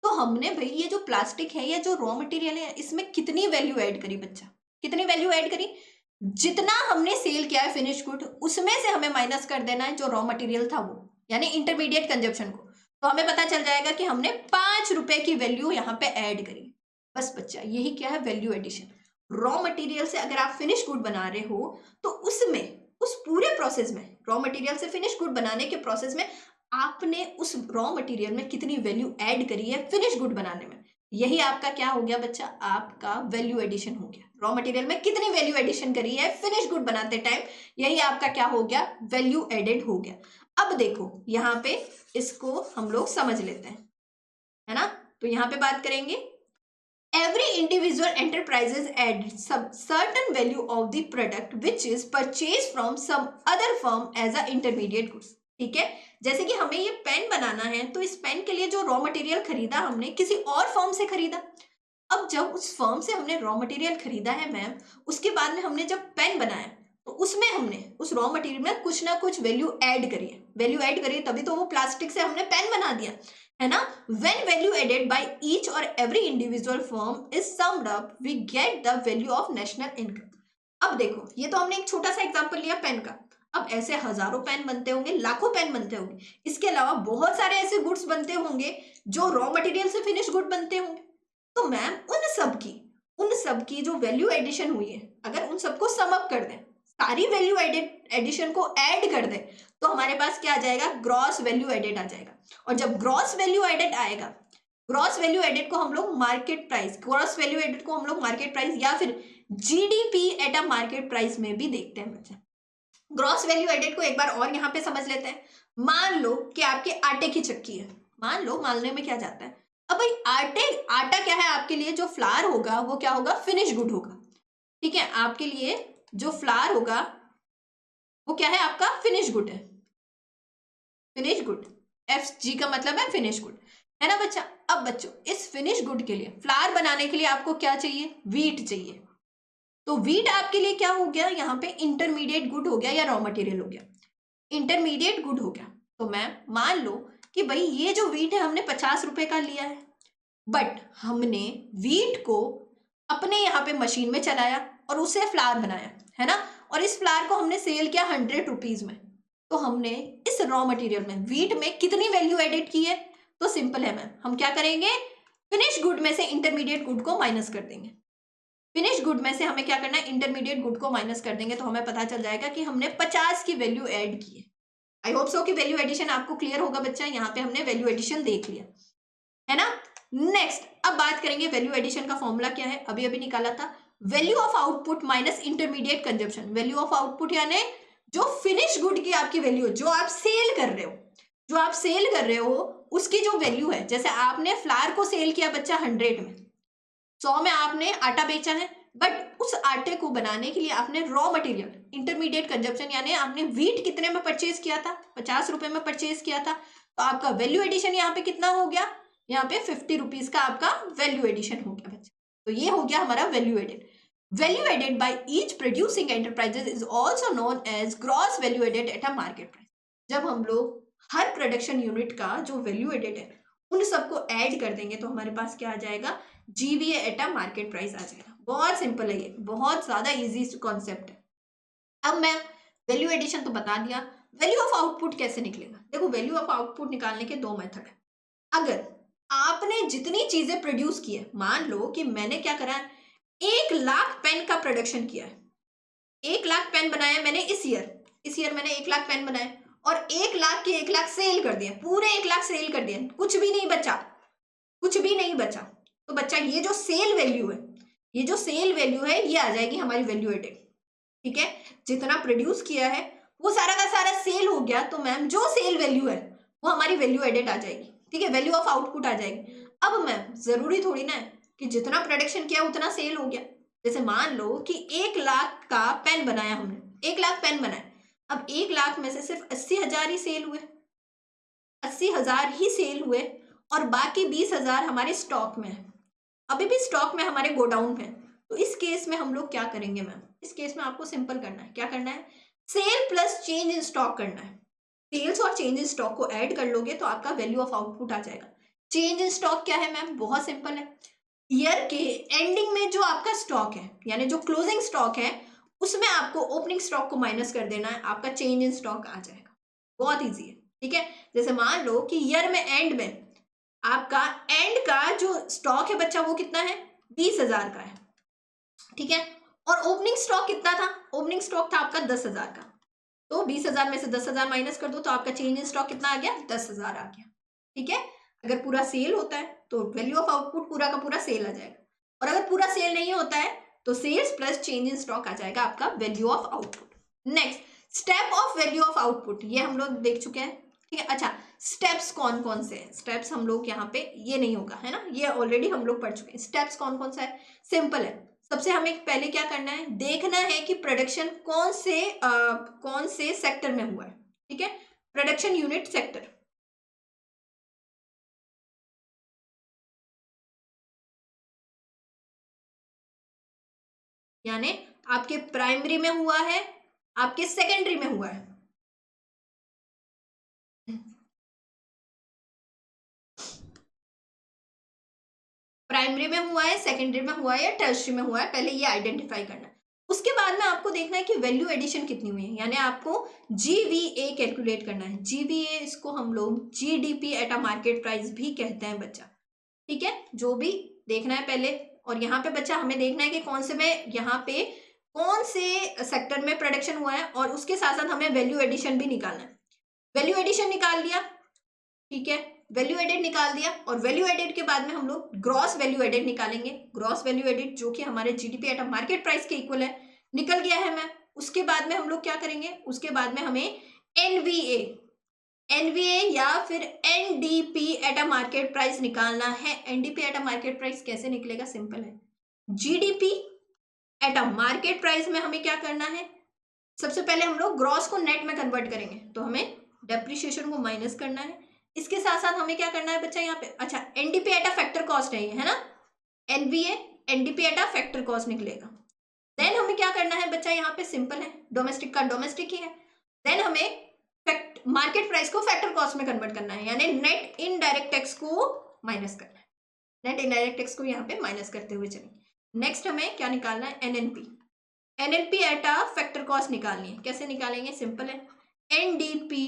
तो हमने भाई ये जो प्लास्टिक है, ये जो रॉ मटेरियल है, इसमें कितनी वैल्यू ऐड करी बच्चा, कितनी वैल्यू ऐड करी, जितना हमने सेल किया है फिनिश गुड, उसमें से हमें माइनस कर देना है जो रॉ मटेरियल था वो, यानी इंटरमीडिएट कंजप्शन को। तो हमें पता चल जाएगा कि हमने 5 रुपए की वैल्यू यहाँ पे ऐड करी। बस बच्चा यही क्या है, वैल्यू एडिशन। रॉ मटेरियल से अगर आप फिनिश गुड बना रहे हो तो उसमें, उस पूरे प्रोसेस में, रॉ मटेरियल से फिनिश गुड बनाने के प्रोसेस में आपने उस रॉ मटेरियल में कितनी वैल्यू ऐड करी है फिनिश गुड बनाने में, यही आपका क्या हो गया बच्चा, आपका वैल्यू एडिशन हो गया। रॉ मटेरियल में कितनी वैल्यू एडिशन करी है फिनिश गुड बनाते टाइम, यही आपका क्या हो गया, वैल्यू एडेड हो गया। अब देखो यहाँ पे इसको हम लोग समझ लेते हैं, है ना। तो यहाँ पे बात करेंगे Every individual enterprises add some certain value of the product which is purchased from some other firm as a intermediate goods. ठीक है, जैसे कि हमें ये पेन बनाना है तो इस पेन के लिए जो रॉ मटेरियल खरीदा हमने किसी और फर्म से खरीदा। अब जब उस फर्म से हमने रॉ मटेरियल खरीदा है मैम, उसके बाद में हमने जब पेन बनाया तो उसमें हमने उस रॉ मटेरियल में कुछ ना कुछ वैल्यू ऐड करी है। वैल्यू ऐड करी तभी तो वो प्लास्टिक से हमने पेन बना दिया, है ना। when value added by each or every individual firm is summed up we get the value of national income। अब देखो, ये तो हमने एक छोटा सा एग्जांपल लिया पेन का। अब ऐसे हजारों पेन बनते होंगे, लाखों पेन बनते होंगे, इसके अलावा बहुत सारे ऐसे गुड्स बनते होंगे जो रॉ मटेरियल से फिनिश गुड बनते होंगे। तो मैम उन सब की जो वैल्यू एडिशन हुई है, अगर उन सबको सम अप कर दें, सारी वैल्यू एडिशन को ऐड कर दें, तो हमारे पास क्या आ जाएगा, ग्रॉस वैल्यू एडेड आ जाएगा। और जब ग्रॉस वैल्यू एडेड आएगा, ग्रॉस वैल्यू एडेड को हम लोग market price, gross value added को हम लोग मार्केट प्राइस या फिर GDP at a market price में भी देखते हैं बच्चे। ग्रॉस वैल्यू एडेड को एक बार और यहाँ पे समझ लेते हैं। मान लो कि आपके आटे की चक्की है, मान लो, मानने में क्या जाता है। अब भाई आटा क्या है आपके लिए, जो फ्लावर होगा वो क्या होगा, फिनिश गुड होगा। ठीक है, आपके लिए जो फ्लावर होगा वो क्या है, आपका फिनिश गुड है। फिनिश गुड, एफ जी का मतलब है फिनिश गुड, है ना बच्चा। अब बच्चों, इस फिनिश गुड के लिए, फ्लावर बनाने के लिए आपको क्या चाहिए, वीट चाहिए। तो वीट आपके लिए क्या हो गया, यहाँ पे इंटरमीडिएट गुड हो गया या रॉ मटेरियल हो गया, इंटरमीडिएट गुड हो गया। तो मैम मान लो कि भाई ये जो वीट है हमने 50 रुपए का लिया है, बट हमने वीट को अपने यहाँ पे मशीन में चलाया और उससे फ्लावर बनाया, है ना। और इस फ्लावर को हमने सेल किया 100 रुपीज में। तो हमने इस रॉ मटेरियल में, वीट में कितनी वैल्यू एडिट की है, तो सिंपल है मैम, हम क्या करेंगे, फिनिश गुड में से इंटरमीडिएट गुड को माइनस कर देंगे। फिनिश गुड में से हमें क्या करना है, इंटरमीडिएट गुड को माइनस कर देंगे, तो हमें पता चल जाएगा कि हमने 50 की वैल्यू ऐड की है। आई होप सो कि वैल्यू एडिशन आपको क्लियर होगा बच्चा, यहाँ पे हमने वैल्यू एडिशन देख लिया, है ना। नेक्स्ट, अब बात करेंगे वैल्यू एडिशन का फॉर्मूला क्या है, अभी अभी निकाला था, value of output minus intermediate consumption. Value of output यानी जो फिनिश गुड की आपकी वैल्यू, जो आप सेल कर रहे हो, जो आप सेल कर रहे हो उसकी जो वैल्यू है, जैसे आपने फ्लावर को सेल किया बच्चा 100 में, 100 में आपने आटा बेचा है, बट उस आटे को बनाने के लिए आपने रॉ मटेरियल, इंटरमीडिएट कंजप्शन यानी आपने वीट कितने में परचेज किया था, 50 रुपए में परचेज किया था। तो आपका वैल्यू एडिशन यहाँ पे कितना हो गया, यहाँ पे 50 रुपीज का आपका वैल्यू एडिशन हो गया बच्चा। तो ये हो गया हमारा value added. Value added by each producing enterprises is also known as gross value added at a market price. जब हम लोग हर प्रोडक्शन यूनिट का जो वैल्यू एडेड है उन सबको ऐड कर देंगे तो हमारे पास क्या आ जाएगा, GVA at a market price आ जाएगा। बहुत सिंपल है, ये बहुत ज्यादा इजी कॉन्सेप्ट है। अब मैं वैल्यू एडिशन तो बता दिया, वैल्यू ऑफ आउटपुट कैसे निकलेगा। देखो, वैल्यू ऑफ आउटपुट निकालने के दो मेथड है। अगर आपने जितनी चीजें प्रोड्यूस की है, मान लो कि मैंने क्या करा है, 1,00,000 पेन का प्रोडक्शन किया है, 1,00,000 पेन बनाया मैंने इस ईयर मैंने 1,00,000 पेन बनाए और 1,00,000 के 1,00,000 सेल कर दिए, पूरे 1,00,000 सेल कर दिए, कुछ भी नहीं बचा, कुछ भी नहीं बचा। तो बच्चा ये जो सेल वैल्यू है, ये जो सेल वैल्यू है ये आ जाएगी हमारी वैल्यू एडेड। ठीक है, जितना प्रोड्यूस किया है वो सारा का सारा सेल हो गया, तो मैम जो सेल वैल्यू है वो हमारी वैल्यू एडेड आ जाएगी। ठीक है, वैल्यू ऑफ आउटपुट आ जाएगी। अब मैम जरूरी थोड़ी ना है कि जितना प्रोडक्शन किया उतना सेल हो गया। जैसे मान लो कि 1,00,000 का पेन बनाया हमने, 1,00,000 पेन बनाए, अब 1,00,000 में से सिर्फ 80,000 ही सेल हुए, 80,000 ही सेल हुए और बाकी 20,000 हमारे स्टॉक में है, अभी भी स्टॉक में हमारे गोडाउन में। तो इस केस में हम लोग क्या करेंगे मैम, इस केस में आपको सिंपल करना है, क्या करना है, sale plus change in stock करना है। सेल्स और चेंज इन स्टॉक को ऐड कर लोगे तो आपका वैल्यू ऑफ आउटपुट आ जाएगा। चेंज इन स्टॉक क्या है मैम, बहुत सिंपल है, ईयर के एंडिंग में जो आपका स्टॉक है यानी जो क्लोजिंग स्टॉक है उसमें आपको ओपनिंग स्टॉक को माइनस कर देना है, आपका चेंज इन स्टॉक आ जाएगा। बहुत ईजी है। ठीक है, जैसे मान लो कि ईयर में एंड में आपका एंड का जो स्टॉक है बच्चा वो कितना है, 20,000 का है। ठीक है, और ओपनिंग स्टॉक कितना था, ओपनिंग स्टॉक था आपका 10,000 का, तो 20,000 में से 10,000 माइनस कर दो तो आपका चेंज इन स्टॉक कितना आ गया, 10,000 आ गया। ठीक है, अगर पूरा सेल होता है तो वैल्यू ऑफ आउटपुट पूरा का पूरा सेल आ जाएगा, और अगर पूरा सेल नहीं होता है तो sales plus change in stock आ जाएगा आपका value of output. Next, step of value of output, ये हम लोग देख चुके हैं। ठीक है। अच्छा, स्टेप्स कौन कौन से हैं? स्टेप्स हम लोग यहाँ पे ये नहीं होगा, है ना, ये ऑलरेडी हम लोग पढ़ चुके हैं। स्टेप्स कौन कौन सा है? सिंपल है। सबसे हमें पहले क्या करना है, देखना है कि प्रोडक्शन कौन से सेक्टर में हुआ है। ठीक है, प्रोडक्शन यूनिट सेक्टर। यानी आपके प्राइमरी में हुआ है, आपके सेकेंडरी में हुआ है। प्राइमरी में हुआ है, सेकेंडरी में हुआ है या टर्शियरी में हुआ है, पहले ये आइडेंटिफाई करना है। उसके बाद में आपको देखना है कि वैल्यू एडिशन कितनी हुई है, यानी आपको जीवीए कैलकुलेट करना है। जीवीए, इसको हम लोग GDP at a market price भी कहते हैं बच्चा। ठीक है, जो भी देखना है पहले। और यहाँ पे बच्चा हमें देखना है कि कौन से में, यहाँ पे कौन से सेक्टर में प्रोडक्शन हुआ है, और उसके साथ साथ हमें वैल्यू एडिशन भी निकालना है। वैल्यू एडिशन निकाल लिया, ठीक है, वैल्यू एडेड निकाल दिया, और वैल्यू एडेड के बाद में हम लोग ग्रॉस वैल्यू एडेड निकालेंगे। ग्रॉस वैल्यू एडेड जो कि हमारे GDP at a market price के इक्वल है, निकल गया है मैं। उसके बाद में हम लोग क्या करेंगे, उसके बाद में हमें एनवीए, एनवीए या फिर NDP at a market price निकालना है। NDP at a market price कैसे निकलेगा, सिंपल है। GDP at a market price में हमें क्या करना है, सबसे पहले हम लोग ग्रॉस को नेट में कन्वर्ट करेंगे, तो हमें डेप्रिसिएशन को माइनस करना है। इसके साथ साथ हमें क्या करना है बच्चा यहाँ पे, अच्छा, NDP at a factor cost है ना, NVA NDP at a factor cost निकलेगा। देन हमें क्या करना है बच्चा, यहाँ पे सिंपल है, डोमेस्टिक का डोमेस्टिक ही है। देन हमें मार्केट प्राइस को फैक्टर कॉस्ट में कन्वर्ट करना है, यानी नेट इनडायरेक्ट टैक्स को माइनस करना है। नेट इनडायरेक्ट टैक्स को यहाँ पे माइनस करते हुए चलेंगे। नेक्स्ट हमें क्या निकालना है, NNP, NNP at a factor cost निकालनी है। कैसे निकालेंगे, सिंपल है, NDP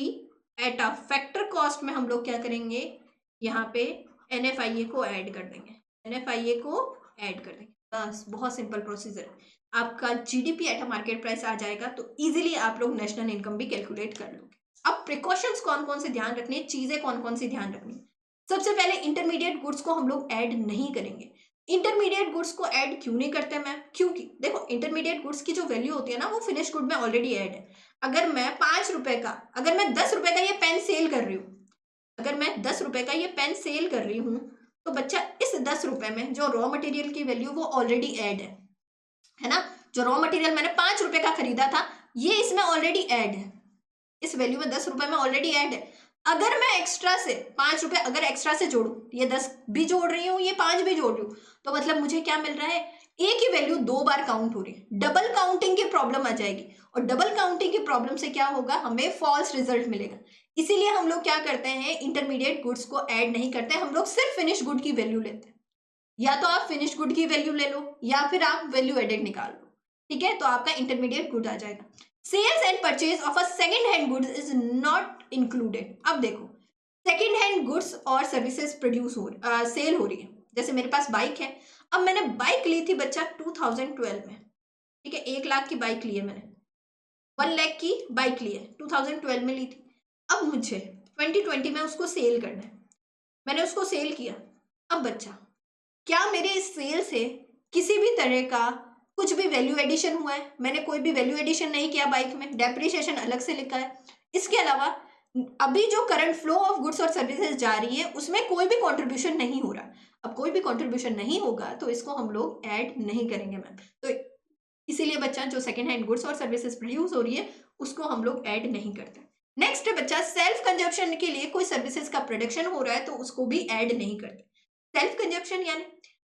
at a factor cost में हम लोग क्या करेंगे, यहाँ पे एनएफआईए को ऐड कर देंगे, एनएफआईए को ऐड कर देंगे, बस बहुत सिंपल प्रोसीजर है। आपका GDP at a market price आ जाएगा, तो इजीली आप लोग नेशनल इनकम भी कैलकुलेट कर लोगे। अब प्रिकॉशंस कौन कौन से ध्यान रखनी है, चीजें कौन कौन सी ध्यान रखनी है। सबसे पहले इंटरमीडिएट गुड्स को हम लोग ऐड नहीं करेंगे। इंटरमीडिएट गुड्स को ऐड क्यों नहीं करते मैम, क्योंकि देखो इंटरमीडिएट गुड्स की जो वैल्यू होती है ना, वो फिनिश गुड में ऑलरेडी ऐड है। अगर मैं 5 रुपए का, अगर मैं 10 रुपए का ये पेन सेल कर रही हूँ, अगर मैं 10 रुपए का ये पेन सेल कर रही हूँ, तो बच्चा इस 10 रुपए में जो रॉ मटेरियल की वैल्यू वो ऑलरेडी ऐड है ना। जो रॉ मटेरियल मैंने 5 रुपए का खरीदा था, ये इसमें ऑलरेडी ऐड है, इस वैल्यू में 10 रुपए में ऑलरेडी ऐड है। अगर मैं एक्स्ट्रा से 5 रुपए अगर एक्स्ट्रा से जोड़ू, ये 10 भी जोड़ रही हूँ, ये 5 भी जोड़ रही हूँ, तो मतलब मुझे क्या मिल रहा है, एक ही वैल्यू 2 बार काउंट हो रही है। डबल काउंटिंग की प्रॉब्लम आ जाएगी, और डबल काउंटिंग की प्रॉब्लम से क्या होगा, हमें फॉल्स रिजल्ट मिलेगा। इसीलिए हम लोग क्या करते हैं, इंटरमीडिएट गुड्स को ऐड नहीं करते, हम लोग सिर्फ फिनिश गुड की वैल्यू लेते हैं। या तो आप फिनिश गुड की वैल्यू ले लो, या फिर आप वैल्यू एडेड निकाल लो, ठीक है, तो आपका इंटरमीडिएट गुड आ जाएगा। Sales and purchase of a second hand goods is not included. अब देखो, सेकेंड हैंड गुड्स और सर्विसेज सेल हो रही है। जैसे मेरे पास बाइक है, अब मैंने बाइक ली थी बच्चा 2012 में, ठीक है, 1 लाख की बाइक ली है मैंने, 1 लाख की बाइक ली है, 2012 में ली थी। अब मुझे 2020 में उसको सेल करना है, मैंने उसको सेल किया। अब बच्चा, क्या मेरे इस सेल से किसी भी तरह का कुछ भी वैल्यू एडिशन हुआ है? मैंने कोई भी वैल्यू एडिशन नहीं किया बाइक में, डेप्रिसिएशन अलग से लिखा है। इसके अलावा अभी जो करंट फ्लो ऑफ गुड्स और सर्विसेज जा रही है, उसमें कोई भी कंट्रीब्यूशन नहीं हो रहा। अब कोई भी कंट्रीब्यूशन नहीं होगा, तो इसको हम लोग ऐड नहीं करेंगे मैम। तो इसीलिए बच्चा, जो सेकेंड हैंड गुड्स और सर्विसेज प्रोड्यूस हो रही है, उसको हम लोग ऐड नहीं करते। नेक्स्ट बच्चा, सेल्फ कंजप्शन के लिए कोई सर्विसेज का प्रोडक्शन हो रहा है, तो उसको भी ऐड नहीं करते। सेल्फ कंजप्शन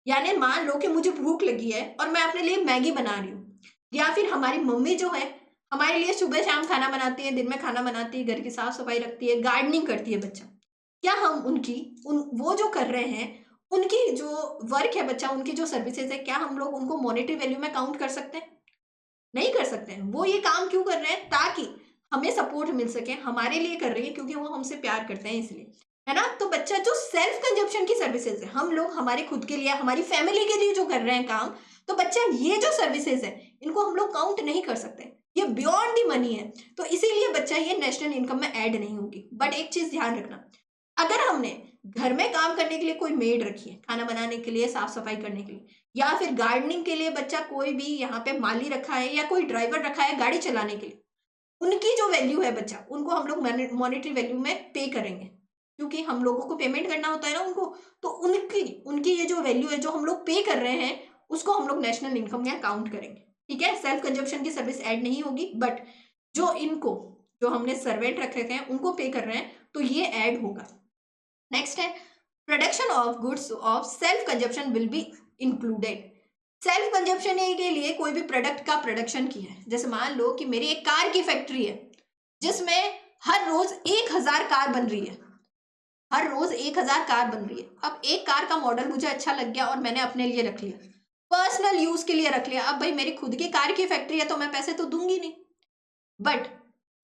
यानी मान लो कि मुझे भूख लगी है और मैं अपने लिए मैगी बना रही हूँ, या फिर हमारी मम्मी जो है हमारे लिए सुबह शाम खाना बनाती है, दिन में खाना बनाती है, घर की साफ सफाई रखती है, गार्डनिंग करती है बच्चा। क्या हम वो जो कर रहे हैं, उनकी जो वर्क है बच्चा, उनकी जो सर्विसेज है, क्या हम लोग उनको मॉनेटरी वैल्यू में काउंट कर सकते हैं? नहीं कर सकते हैं। वो ये काम क्यों कर रहे हैं? ताकि हमें सपोर्ट मिल सके, हमारे लिए कर रही है क्योंकि वो हमसे प्यार करते हैं, इसलिए, है ना। तो बच्चा, जो सेल्फ कंजप्शन की सर्विसेज है, हम लोग हमारे खुद के लिए, हमारी फैमिली के लिए जो कर रहे हैं काम, तो बच्चा ये जो सर्विसेज है, इनको हम लोग काउंट नहीं कर सकते, ये बियॉन्ड दी मनी है। तो इसीलिए बच्चा ये नेशनल इनकम में ऐड नहीं होगी। बट एक चीज ध्यान रखना, अगर हमने घर में काम करने के लिए कोई मेड रखी है, खाना बनाने के लिए, साफ सफाई करने के लिए, या फिर गार्डनिंग के लिए बच्चा कोई भी यहाँ पे माली रखा है, या कोई ड्राइवर रखा है गाड़ी चलाने के लिए, उनकी जो वैल्यू है बच्चा, उनको हम लोग मॉनेटरी वैल्यू में पे करेंगे, क्योंकि हम लोगों को पेमेंट करना होता है ना उनको। तो उनकी उनकी ये जो वैल्यू है जो हम लोग पे कर रहे हैं, उसको हम लोग नेशनल इनकम में काउंट करेंगे। ठीक है, सेल्फ कंजप्शन की सर्विस ऐड नहीं होगी, बट जो इनको, जो हमने सर्वेंट रख रखे हैं उनको पे कर रहे हैं, तो ये ऐड होगा। नेक्स्ट है production of goods of self consumption will be included. Self consumption के लिए कोई भी प्रोडक्ट का प्रोडक्शन किया है, जैसे मान लो कि मेरी एक कार की फैक्ट्री है जिसमें हर रोज 1000 कार बन रही है, हर रोज 1000 कार बन रही है। अब एक कार का मॉडल मुझे अच्छा लग गया और मैंने अपने लिए रख लिया, पर्सनल यूज के लिए रख लिया। अब भाई मेरी खुद की कार की फैक्ट्री है तो मैं पैसे तो दूंगी नहीं, बट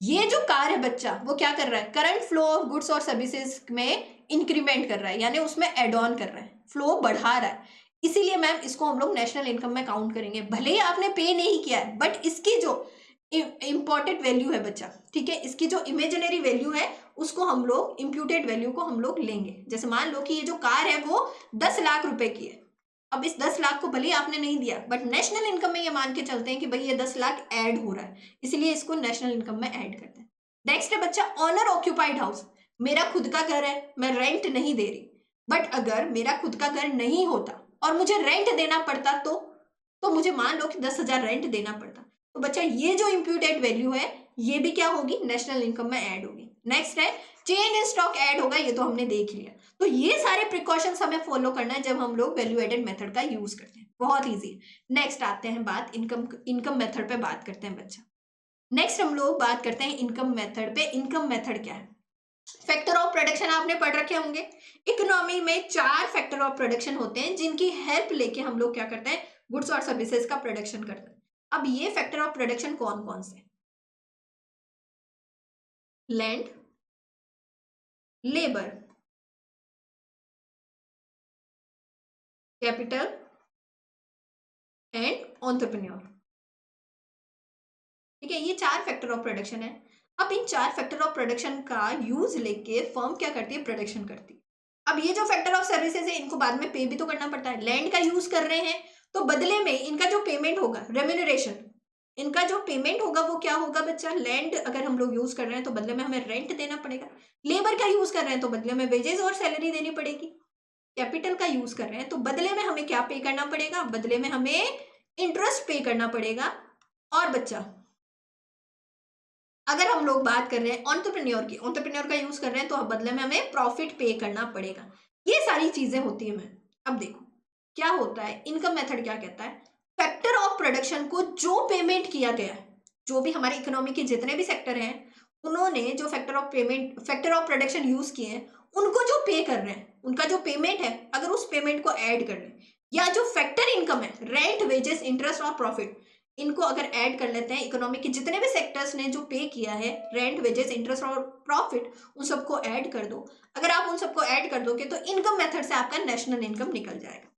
ये जो कार है बच्चा, वो क्या कर रहा है, करंट फ्लो ऑफ गुड्स और सर्विसेज में इंक्रीमेंट कर रहा है, यानी उसमें एड ऑन कर रहा है, फ्लो बढ़ा रहा है। इसीलिए मैम इसको हम लोग नेशनल इनकम में काउंट करेंगे। भले ही आपने पे नहीं किया है, बट इसकी जो इंपॉर्टेंट वैल्यू है बच्चा, ठीक है, इसकी जो इमेजिनरी वैल्यू है उसको हम लोग, इंप्यूटेड वैल्यू को हम लोग लेंगे। जैसे मान लो कि ये जो कार है वो 10 लाख रुपए की है। अब इस 10 लाख को भले ही आपने नहीं दिया, बट नेशनल इनकम में ये मान के चलते हैं कि भाई ये 10 लाख ऐड हो रहा है, इसीलिए इसको नेशनल इनकम में ऐड करते हैं। नेक्स्ट है बच्चा ऑनर ऑक्यूपाइड हाउस। मेरा खुद का घर है, मैं रेंट नहीं दे रही, बट अगर मेरा खुद का घर नहीं होता और मुझे रेंट देना पड़ता, तो मुझे मान लो कि 10,000 रेंट देना पड़ता, तो बच्चा ये जो इंप्यूटेड वैल्यू है ये भी क्या होगी, नेशनल इनकम में ऐड होगी। नेक्स्ट है चेंज इन स्टॉक ऐड होगा, ये तो हमने देख लिया। तो ये सारे प्रिकॉशंस हमें फॉलो करना है जब हम लोग वैल्यू एडेड मेथड का यूज करते हैं, बहुत इजी है। नेक्स्ट आते हैं बात इनकम मेथड पे बात करते हैं बच्चा। नेक्स्ट हम लोग बात करते हैं इनकम मेथड पे। इनकम मेथड क्या है, फैक्टर ऑफ प्रोडक्शन आपने पढ़ रखे होंगे। इकोनॉमी में 4 फैक्टर ऑफ प्रोडक्शन होते हैं जिनकी हेल्प लेके हम लोग क्या करते हैं, गुड्स और सर्विसेज का प्रोडक्शन करते हैं। अब ये फैक्टर ऑफ प्रोडक्शन कौन कौन से, land, labour, capital and entrepreneur. ठीक है, ये 4 फैक्टर ऑफ प्रोडक्शन है। अब इन 4 फैक्टर ऑफ प्रोडक्शन का यूज लेके फर्म क्या करती है, प्रोडक्शन करती है। अब ये जो फैक्टर ऑफ सर्विसेज है इनको बाद में पे भी तो करना पड़ता है। लैंड का यूज कर रहे हैं तो बदले में इनका जो पेमेंट होगा, रेम्यूनरेशन, इनका जो पेमेंट होगा वो क्या होगा बच्चा, लैंड अगर हम लोग यूज कर रहे हैं तो बदले में हमें रेंट देना पड़ेगा। लेबर का यूज कर रहे हैं तो बदले में वेजेस और सैलरी देनी पड़ेगी। कैपिटल का यूज कर रहे हैं तो बदले में हमें क्या पे करना पड़ेगा, बदले में हमें इंटरेस्ट पे करना पड़ेगा। और बच्चा अगर हम लोग बात कर रहे हैं एंटरप्रेन्योर की, एंटरप्रेन्योर का यूज कर रहे हैं तो बदले में हमें प्रॉफिट पे करना पड़ेगा। ये सारी चीजें होती है मैम। अब देखो क्या होता है, इनकम मेथड क्या कहता है, फैक्टर ऑफ प्रोडक्शन को जो पेमेंट किया गया है, जो भी हमारे इकोनॉमी के जितने भी सेक्टर हैं उन्होंने जो factor of payment, factor of production use किए हैं, उनको जो पे कर रहे हैं, उनका जो पेमेंट है, अगर उस पेमेंट को ऐड कर लें, या जो फैक्टर इनकम है, रेंट, वेजेस, इंटरेस्ट और प्रॉफिट, इनको अगर ऐड कर लेते हैं, इकोनॉमी के जितने भी सेक्टर्स ने जो पे किया है, रेंट, वेजेस, इंटरेस्ट और प्रॉफिट, उन सबको ऐड कर दो। अगर आप उन सबको ऐड कर दोगे तो इनकम मेथड से आपका नेशनल इनकम निकल जाएगा।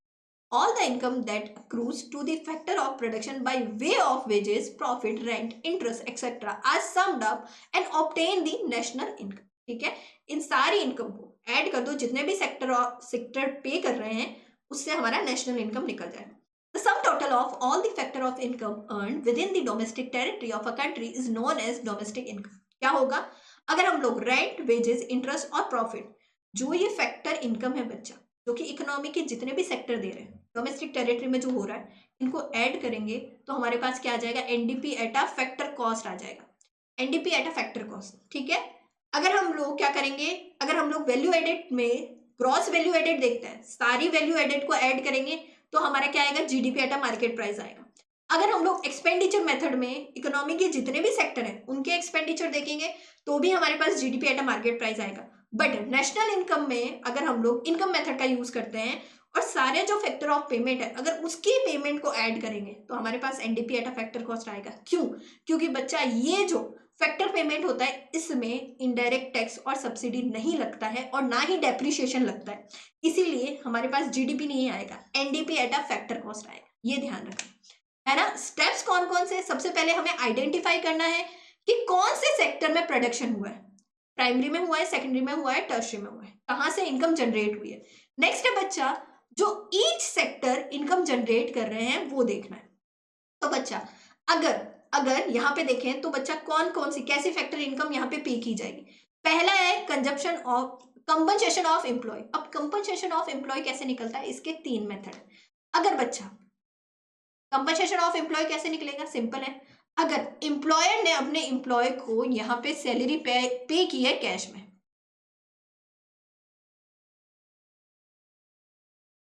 All the income that accrues to the factor of production by way of wages, profit, rent, interest, etc. are summed up and obtain the national income. ठीक है, इन सारी इनकम को add कर दो, जितने भी सेक्टर पे कर रहे हैं उससे हमारा नेशनल इनकम निकल जाएगा। The sum total of all the factor of income earned within the domestic territory of a country is known as domestic income. क्या होगा, अगर हम लोग रेंट, वेजेस, इंटरेस्ट और प्रॉफिट, जो ये फैक्टर इनकम है बच्चा, जो कि इकोनॉमी के जितने भी सेक्टर दे रहे हैं, डोमेस्टिक टेरिटरी में जो हो रहा है, इनको ऐड करेंगे तो हमारे पास क्या आ जाएगा, NDP at a factor cost आ जाएगा। NDP at a factor cost, ठीक है। अगर हम लोग क्या करेंगे, अगर हम लोग वैल्यू एडेड में ग्रॉस वैल्यू एडेड देखते हैं, सारी वैल्यू एडेड को ऐड करेंगे तो हमारा क्या आएगा, GDP at a market price आएगा। अगर हम लोग एक्सपेंडिचर मेथड में इकोनॉमी के जितने भी सेक्टर हैं उनके एक्सपेंडिचर देखेंगे तो भी हमारे पास GDP at a market price आएगा। बट नेशनल इनकम में अगर हम लोग इनकम मेथड का यूज करते हैं और सारे जो फैक्टर ऑफ पेमेंट है, अगर उसकी पेमेंट को ऐड करेंगे तो हमारे पास NDP at a factor cost आएगा। क्यों, क्योंकि बच्चा ये जो फैक्टर पेमेंट होता है इसमें इनडायरेक्ट टैक्स और सब्सिडी नहीं लगता है और ना ही डेप्रिशिएशन लगता है, इसीलिए हमारे पास जीडीपी नहीं आएगा, NDP at a factor cost आएगा। ये ध्यान रखें, है ना। स्टेप्स कौन कौन से, सबसे पहले हमें आइडेंटिफाई करना है कि कौन से सेक्टर में प्रोडक्शन हुआ है, प्राइमरी में हुआ है, सेकेंडरी में हुआ है, टर्शरी में हुआ है, कहां से इनकम जनरेट हुई है। नेक्स्ट है बच्चा, जो ईच सेक्टर इनकम जनरेट कर रहे हैं वो देखना है। तो बच्चा अगर अगर यहाँ पे देखें तो बच्चा कौन कौन सी कैसी फैक्टर इनकम यहाँ पे पे की जाएगी। पहला है consumption of compensation of employee. अब कंपनसेशन ऑफ एम्प्लॉय कैसे निकलता है, इसके 3 मेथड। अगर बच्चा कंपनसेशन ऑफ एम्प्लॉय कैसे निकलेगा, सिंपल है। अगर एम्प्लॉयर ने अपने एम्प्लॉय को यहाँ पे सैलरी पे की है कैश में,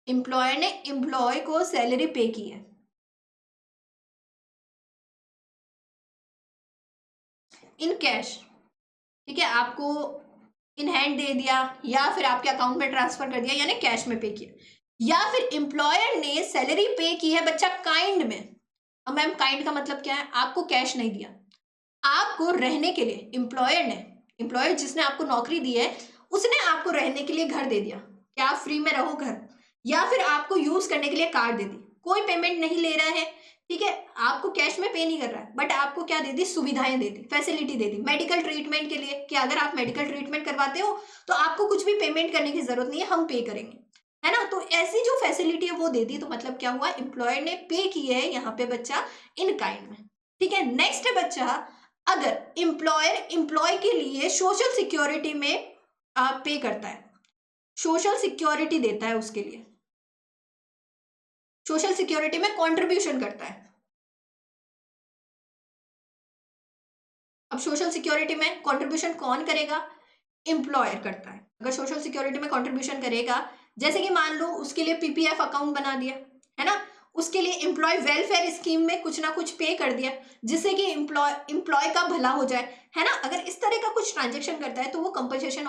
एम्प्लॉयर ने एम्प्लॉय को सैलरी पे की है इन कैश, ठीक है, आपको इन हैंड दे दिया या फिर आपके अकाउंट में ट्रांसफर कर दिया, यानी कैश में पे किया, या फिर एम्प्लॉयर ने सैलरी पे की है बच्चा काइंड में। अब मैम काइंड का मतलब क्या है, आपको कैश नहीं दिया, आपको रहने के लिए एम्प्लॉयर जिसने आपको नौकरी दी है उसने आपको रहने के लिए घर दे दिया, क्या आप फ्री में रहो घर, या फिर आपको यूज करने के लिए कार दे दी, कोई पेमेंट नहीं ले रहा है, ठीक है, आपको कैश में पे नहीं कर रहा है, बट आपको क्या दे दी, सुविधाएं दे दी, फैसिलिटी दे दी मेडिकल ट्रीटमेंट के लिए, कि अगर आप मेडिकल ट्रीटमेंट करवाते हो तो आपको कुछ भी पेमेंट करने की जरूरत नहीं है, हम पे करेंगे, है ना। तो ऐसी जो फैसिलिटी है वो दे दी, तो मतलब क्या हुआ, एम्प्लॉयर ने पे की है यहाँ पे बच्चा इन काइंड में, ठीक है। नेक्स्ट है बच्चा, अगर एम्प्लॉयर एम्प्लॉय के लिए सोशल सिक्योरिटी में पे करता है, सोशल सिक्योरिटी देता है उसके लिए, सोशल सिक्योरिटी में कंट्रीब्यूशन करता है। अब सोशल सिक्योरिटी में कंट्रीब्यूशन कौन करेगा, एम्प्लॉयर करता है। अगर सोशल सिक्योरिटी में कंट्रीब्यूशन करेगा, जैसे कि मान लो उसके लिए पीपीएफ अकाउंट बना दिया, है ना, उसके लिए एम्प्लॉय वेलफेयर स्कीम में कुछ ना कुछ पे कर दिया जिससे कि एम्प्लॉय का भला हो जाए, है ना, अगर इस तरह का कुछ ट्रांजेक्शन करता है तो वो कंपनसेशन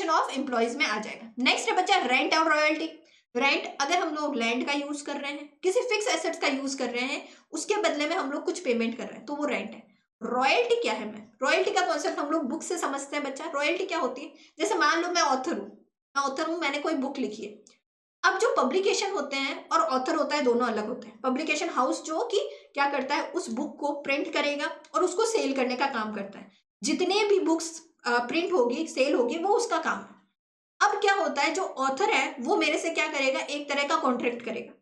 ऑफ एम्प्लॉयज में आ जाएगा। नेक्स्ट है बच्चा रेंट और रॉयल्टी। रेंट, अगर हम लोग लैंड का यूज कर रहे हैं, किसी फिक्स एसेट्स का यूज कर रहे हैं, उसके बदले में हम लोग कुछ पेमेंट कर रहे हैं, तो वो रेंट है। रॉयल्टी क्या है, मैं रॉयल्टी का कॉन्सेप्ट हम लोग बुक से समझते हैं बच्चा। रॉयल्टी क्या होती है, जैसे मान लो मैं ऑथर हूँ, मैंने कोई बुक लिखी है। अब जो पब्लिकेशन होते हैं और ऑथर होता है, दोनों अलग होते हैं। पब्लिकेशन हाउस जो कि क्या करता है, उस बुक को प्रिंट करेगा और उसको सेल करने का काम करता है। जितने भी बुक्स प्रिंट होगी, सेल होगी, वो उसका काम है। अब क्या होता है, जो ऑथर है वो मेरे से क्या करेगा, एक तरह का कॉन्ट्रैक्ट करेगा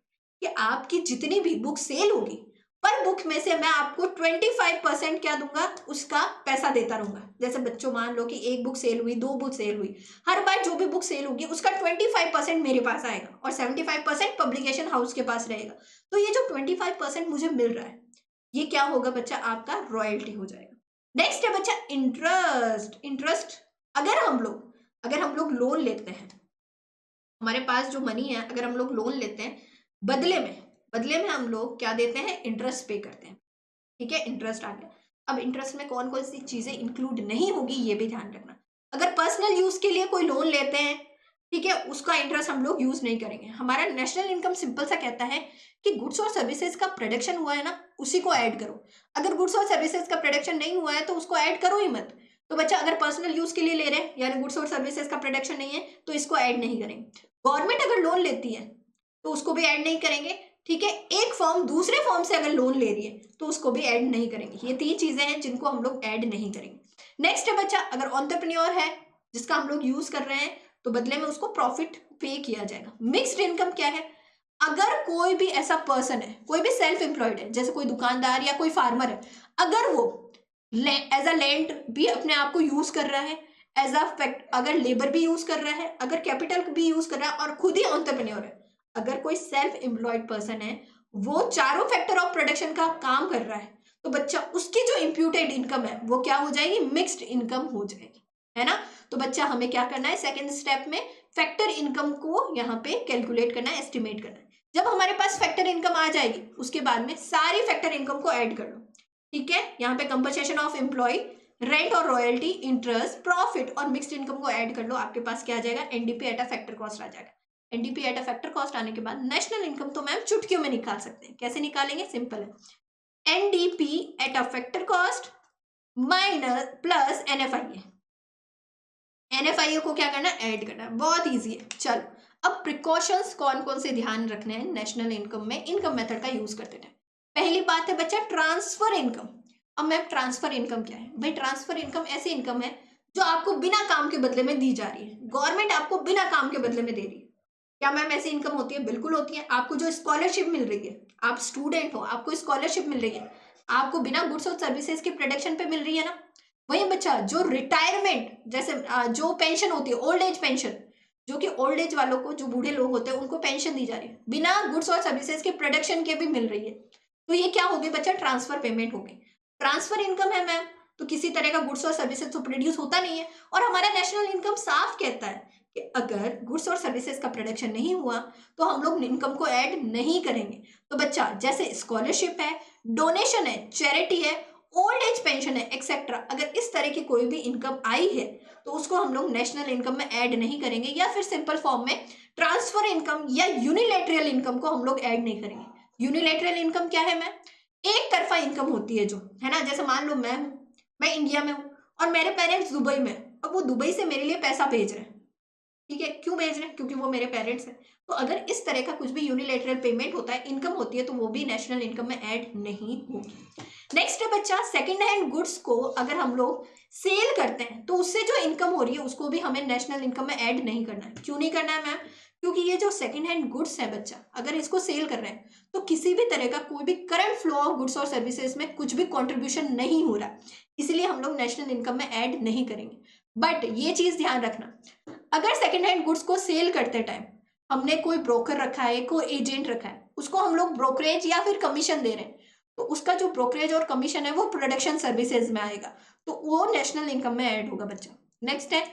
कि आपकी जितनी भी बुक सेल होगी, पर बुक में से मैं आपको 25% क्या दूंगा, उसका पैसा देता रहूंगा। जैसे बच्चों मान लो कि एक बुक सेल हुई, 2 बुक सेल हुई, हर बार जो भी बुक सेल होगी उसका 25% मेरे पास आएगा और 75% पब्लिकेशन हाउस के पास रहेगा। तो ये जो 25% मुझे मिल रहा है, ये क्या होगा बच्चा, आपका रॉयल्टी हो जाएगा। नेक्स्ट है बच्चा इंटरेस्ट। इंटरेस्ट, अगर हम लोग लोन लेते हैं, हमारे पास जो मनी है, अगर हम लोग लोन लेते हैं, बदले में हम लोग क्या देते हैं, इंटरेस्ट पे करते हैं, ठीक है, इंटरेस्ट आ गया। अब इंटरेस्ट में कौन कौन सी चीजें इंक्लूड नहीं होगी ये भी ध्यान रखना। अगर पर्सनल यूज के लिए कोई लोन लेते हैं, ठीक है, उसका इंटरेस्ट हम लोग यूज नहीं करेंगे। हमारा नेशनल इनकम सिंपल सा कहता है कि गुड्स और सर्विसेज का प्रोडक्शन हुआ है ना, उसी को ऐड करो। अगर गुड्स और सर्विसेज का प्रोडक्शन नहीं हुआ है तो उसको ऐड करो ही मत। तो बच्चा अगर पर्सनल यूज के लिए ले रहे हैं, यानी गुड्स और सर्विसेज का प्रोडक्शन नहीं है, तो इसको ऐड नहीं करेंगे। गवर्नमेंट अगर लोन लेती है तो उसको भी ऐड नहीं करेंगे, ठीक है। एक फॉर्म दूसरे फॉर्म से अगर लोन ले रही है तो उसको भी ऐड नहीं करेंगे। ये 3 चीजें हैं जिनको हम लोग ऐड नहीं करेंगे। नेक्स्ट है बच्चा, अगर एंटरप्रेन्योर है जिसका हम लोग यूज कर रहे हैं, तो बदले में उसको प्रॉफिट पे किया जाएगा। मिक्स्ड इनकम क्या है, अगर कोई भी ऐसा पर्सन है, कोई भी सेल्फ एम्प्लॉयड है, जैसे कोई दुकानदार या कोई फार्मर है, अगर वो एज अ लैंड भी अपने आप को यूज कर रहा है, एज अ फैक्ट अगर लेबर भी यूज कर रहा है, अगर कैपिटल भी यूज कर रहा है और खुद ही एंटरप्रेन्योर है, अगर कोई सेल्फ एम्प्लॉयड पर्सन है, वो चारों फैक्टर ऑफ प्रोडक्शन का काम कर रहा है, तो बच्चा उसकी जो इंप्यूटेड इनकम है वो क्या हो जाएगी, मिक्स्ड इनकम हो जाएगी, है ना। तो बच्चा हमें क्या करना है, सेकेंड स्टेप में फैक्टर इनकम को यहाँ पे कैलकुलेट करना है, एस्टिमेट करना है। जब हमारे पास फैक्टर इनकम आ जाएगी, उसके बाद में सारी फैक्टर इनकम को ऐड कर लो, ठीक है। यहाँ पे कंपनसेशन ऑफ एम्प्लॉय, रेंट और रॉयल्टी, इंटरेस्ट, प्रॉफिट और मिक्स्ड इनकम को ऐड कर लो, आपके पास क्या आ जाएगा, NDP at a factor cost आ जाएगा। NDP at a factor cost आने के बाद नेशनल इनकम तो मैम चुटकियों में निकाल सकते हैं। कैसे निकालेंगे, सिंपल है, NDP at a factor cost minus plus NFIA. NFIA को क्या करना है, ऐड करना है, बहुत इजी है। चलो अब प्रिकॉशंस कौन कौन से ध्यान रखने हैं नेशनल इनकम में, इनकम मेथड का यूज करते टाइम। पहली बात है बच्चा ट्रांसफर इनकम। अब मैम ट्रांसफर इनकम क्या है, भाई ट्रांसफर इनकम ऐसी इनकम है जो आपको बिना काम के बदले में दी जा रही है, गवर्नमेंट आपको बिना काम के बदले में दे रही है, क्या मैम ऐसी इनकम होती है? बिल्कुल होती है। आपको जो स्कॉलरशिप मिल रही है, आप स्टूडेंट हो, आपको स्कॉलरशिप मिल रही है, आपको बिना गुड्स और सर्विसेज के प्रोडक्शन पे मिल रही है ना। वही बच्चा जो रिटायरमेंट, जैसे जो पेंशन होती है, ओल्ड एज पेंशन, जो कि ओल्ड एज वालों को, जो बूढ़े लोग होते हैं उनको पेंशन दी जा रही है, बिना गुड्स और सर्विसेज के प्रोडक्शन के भी मिल रही है। तो ये क्या हो गई बच्चा? ट्रांसफर पेमेंट हो गई। ट्रांसफर इनकम है मैम, तो किसी तरह का गुड्स और सर्विसेज तो प्रोड्यूस होता नहीं है। और हमारा नेशनल इनकम साफ कहता है कि अगर गुड्स और सर्विसेज का प्रोडक्शन नहीं हुआ तो हम लोग इनकम को ऐड नहीं करेंगे। तो बच्चा जैसे स्कॉलरशिप है, डोनेशन है, चैरिटी है, ओल्ड एज पेंशन है, एक्सेट्रा, अगर इस तरह की कोई भी इनकम आई है तो उसको हम लोग नेशनल इनकम में ऐड नहीं करेंगे, या फिर सिंपल फॉर्म में ट्रांसफर इनकम या यूनिलैटरल इनकम को हम लोग ऐड नहीं करेंगे। यूनिलैटरल इनकम क्या है मैम? एक तरफा इनकम होती है जो, है ना, जैसे मान लो मैं इंडिया में हूँ और मेरे पेरेंट्स दुबई में, अब वो दुबई से मेरे लिए पैसा भेज रहे हैं, ठीक है, क्यों भेज रहे हैं? क्योंकि वो मेरे पेरेंट्स हैं। तो अगर इस तरह का कुछ भी यूनिलेटरल पेमेंट होता है, इनकम होती है, तो वो भी नेशनल इनकम में ऐड नहीं होगी। नेक्स्ट है बच्चा, सेकंड हैंड गुड्स को अगर हम लोग सेल करते हैं तो उससे जो इनकम हो रही है उसको भी हमें नेशनल इनकम में ऐड नहीं करना है। क्यों नहीं करना है मैम? क्योंकि ये जो सेकंड हैंड गुड्स है बच्चा, अगर इसको सेल कर रहे हैं तो किसी भी तरह का कोई भी करंट फ्लो ऑफ गुड्स और सर्विसेज में कुछ भी कॉन्ट्रीब्यूशन नहीं हो रहा, इसलिए हम लोग नेशनल इनकम में ऐड नहीं करेंगे। बट ये चीज ध्यान रखना, अगर सेकेंड हैंड गुड्स को सेल करते टाइम हमने कोई ब्रोकर रखा है, कोई एजेंट रखा है, उसको हम लोग ब्रोकरेज या फिर कमीशन दे रहे हैं, तो उसका जो ब्रोकरेज और कमीशन है वो प्रोडक्शन सर्विसेज में आएगा, तो वो नेशनल इनकम में ऐड होगा बच्चा। नेक्स्ट है,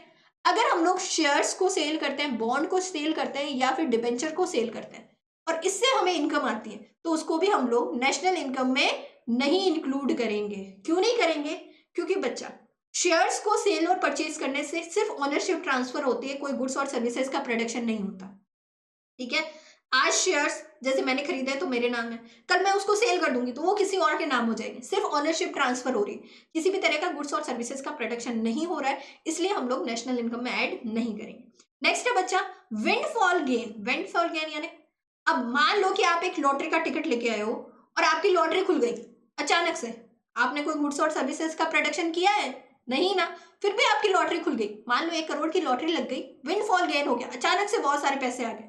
अगर हम लोग शेयर्स को सेल करते हैं, बॉन्ड को सेल करते हैं, या फिर डिबेंचर को सेल करते हैं और इससे हमें इनकम आती है, तो उसको भी हम लोग नेशनल इनकम में नहीं इंक्लूड करेंगे। क्यों नहीं करेंगे? क्योंकि बच्चा शेयर्स को सेल और परचेज करने से सिर्फ ओनरशिप ट्रांसफर होती है, कोई गुड्स और सर्विसेज का प्रोडक्शन नहीं होता, ठीक है। आज शेयर्स जैसे मैंने खरीदे तो मेरे नाम है, कल मैं उसको सेल कर दूंगी तो वो किसी और के नाम हो जाएंगे, सिर्फ ओनरशिप ट्रांसफर हो रही है, किसी भी तरह का गुड्स और सर्विसेज का प्रोडक्शन नहीं हो रहा है, इसलिए हम लोग नेशनल इनकम में ऐड नहीं करेंगे। नेक्स्ट है बच्चा, विंडफॉल गेन। विंडफॉल गेन यानी, अब मान लो कि आप एक लॉटरी का टिकट लेके आए हो और आपकी लॉटरी खुल गई अचानक से, आपने कोई गुड्स और सर्विसेज का प्रोडक्शन किया है नहीं ना, फिर भी आपकी लॉटरी खुल गई, मान लो 1 करोड़ की लॉटरी लग गई, विंडफॉल गेन हो गया, अचानक से बहुत सारे पैसे आ गए,